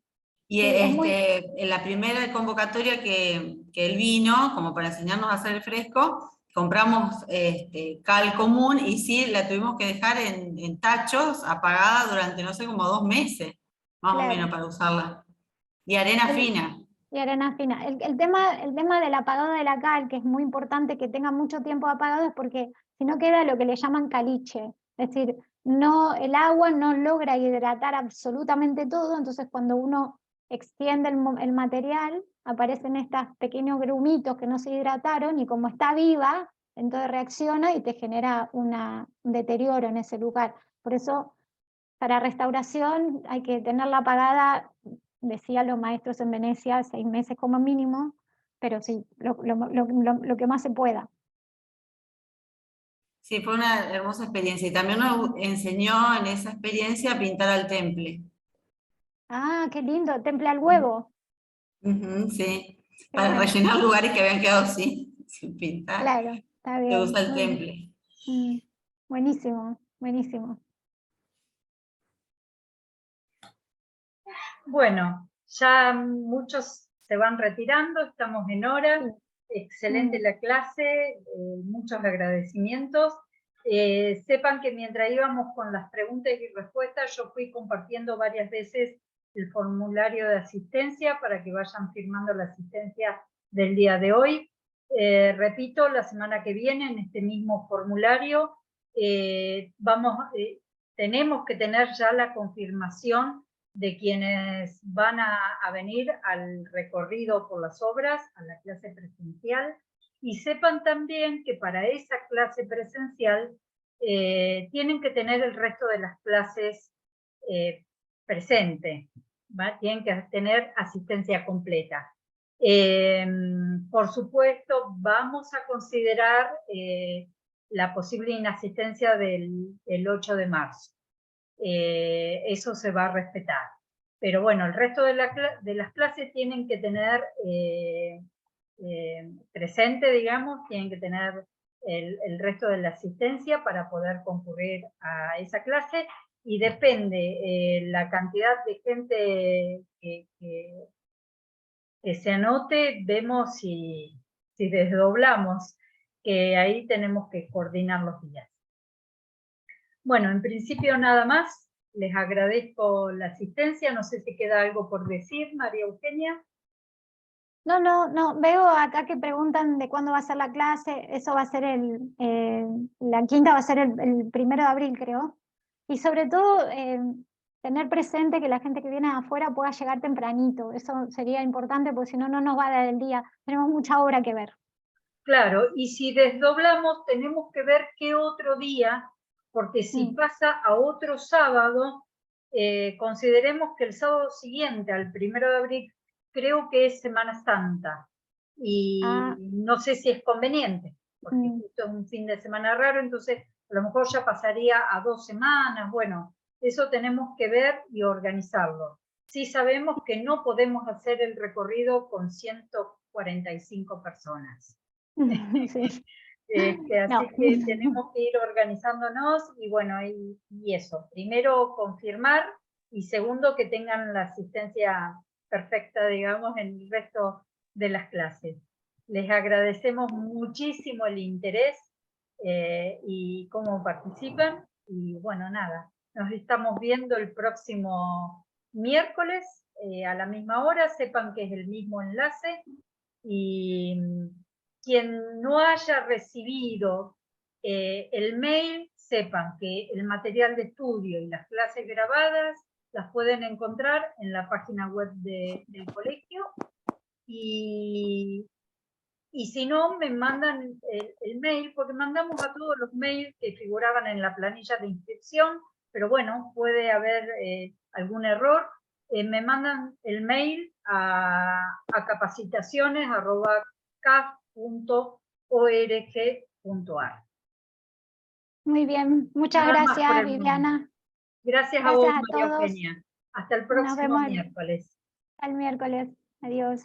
S5: Y
S2: Sí, es muy...
S5: en la primera convocatoria que él vino, como para enseñarnos a hacer el fresco, compramos cal común y sí, la tuvimos que dejar en tachos, apagada durante, no sé, como 2 meses, más o
S2: Claro.
S5: menos, para usarla. Y arena fina.
S2: Y arena fina. El tema del apagado de la cal, que es muy importante que tenga mucho tiempo apagado, es porque si no queda lo que le llaman caliche. Es decir, el agua no logra hidratar absolutamente todo, entonces cuando uno extiende el material, aparecen estos pequeños grumitos que no se hidrataron y como está viva, entonces reacciona y te genera un deterioro en ese lugar. Por eso, para restauración hay que tenerla apagada, decían los maestros en Venecia, 6 meses como mínimo, pero sí, lo que más se pueda.
S5: Sí, fue una hermosa experiencia. Y también nos enseñó en esa experiencia a pintar al temple.
S2: Ah, qué lindo, temple al huevo.
S5: Sí,
S2: Qué
S5: para
S2: bueno.
S5: rellenar lugares que habían quedado sin pintar,
S2: Claro, está
S5: se
S2: bien.
S5: usa el
S2: Muy bien.
S5: temple.
S2: Buenísimo, buenísimo.
S1: Bueno, ya muchos se van retirando, estamos en hora.
S2: Sí.
S1: Excelente la clase, muchos agradecimientos. Sepan que mientras íbamos con las preguntas y respuestas, yo fui compartiendo varias veces el formulario de asistencia para que vayan firmando la asistencia del día de hoy. Repito, la semana que viene en este mismo formulario tenemos que tener ya la confirmación de quienes van a venir al recorrido por las obras, a la clase presencial, y sepan también que para esa clase presencial tienen que tener el resto de las clases presente, ¿va? Tienen que tener asistencia completa. Por supuesto, vamos a considerar la posible inasistencia del 8 de marzo. Eso se va a respetar. Pero bueno, el resto de las clases tienen que tener presente, digamos, tienen que tener el resto de la asistencia para poder concurrir a esa clase y depende la cantidad de gente que se anote, vemos si desdoblamos, que ahí tenemos que coordinar los días. Bueno, en principio nada más. Les agradezco la asistencia. No sé si queda algo por decir, María Eugenia.
S2: No, veo acá que preguntan de cuándo va a ser la clase, eso va a ser la quinta va a ser el 1 de abril, creo. Y sobre todo, tener presente que la gente que viene de afuera pueda llegar tempranito, eso sería importante porque si no, no nos va a dar el día, tenemos mucha obra que ver.
S1: Claro, y si desdoblamos, tenemos que ver qué otro día porque si
S2: Mm.
S1: pasa a otro sábado, consideremos que el sábado siguiente, al 1 de abril, creo que es Semana Santa, y
S2: Ah.
S1: no sé si es conveniente, porque justo es un fin de semana raro, entonces a lo mejor ya pasaría a 2 semanas, bueno, eso tenemos que ver y organizarlo. Sí sabemos que no podemos hacer el recorrido con 145 personas.
S2: Sí.
S1: Así
S2: No.
S1: que tenemos que ir organizándonos y bueno, y eso. Primero confirmar y segundo que tengan la asistencia perfecta, digamos, en el resto de las clases. Les agradecemos muchísimo el interés y cómo participan. Y bueno, nada, nos estamos viendo el próximo miércoles a la misma hora. Sepan que es el mismo enlace y quien no haya recibido el mail, sepan que el material de estudio y las clases grabadas las pueden encontrar en la página web del colegio y si no, me mandan el mail, porque mandamos a todos los mails que figuraban en la planilla de inscripción, pero bueno, puede haber algún error. Me mandan el mail a capacitaciones@caf.org.ar.
S2: Muy bien, muchas
S1: Nada más por
S2: gracias,
S1: el momento.
S2: Viviana.
S1: Gracias a
S2: Gracias
S1: vos,
S2: a
S1: María
S2: todos.
S1: Eugenia. Hasta el
S2: Nos
S1: próximo
S2: vemos
S1: miércoles.
S2: el miércoles. Adiós.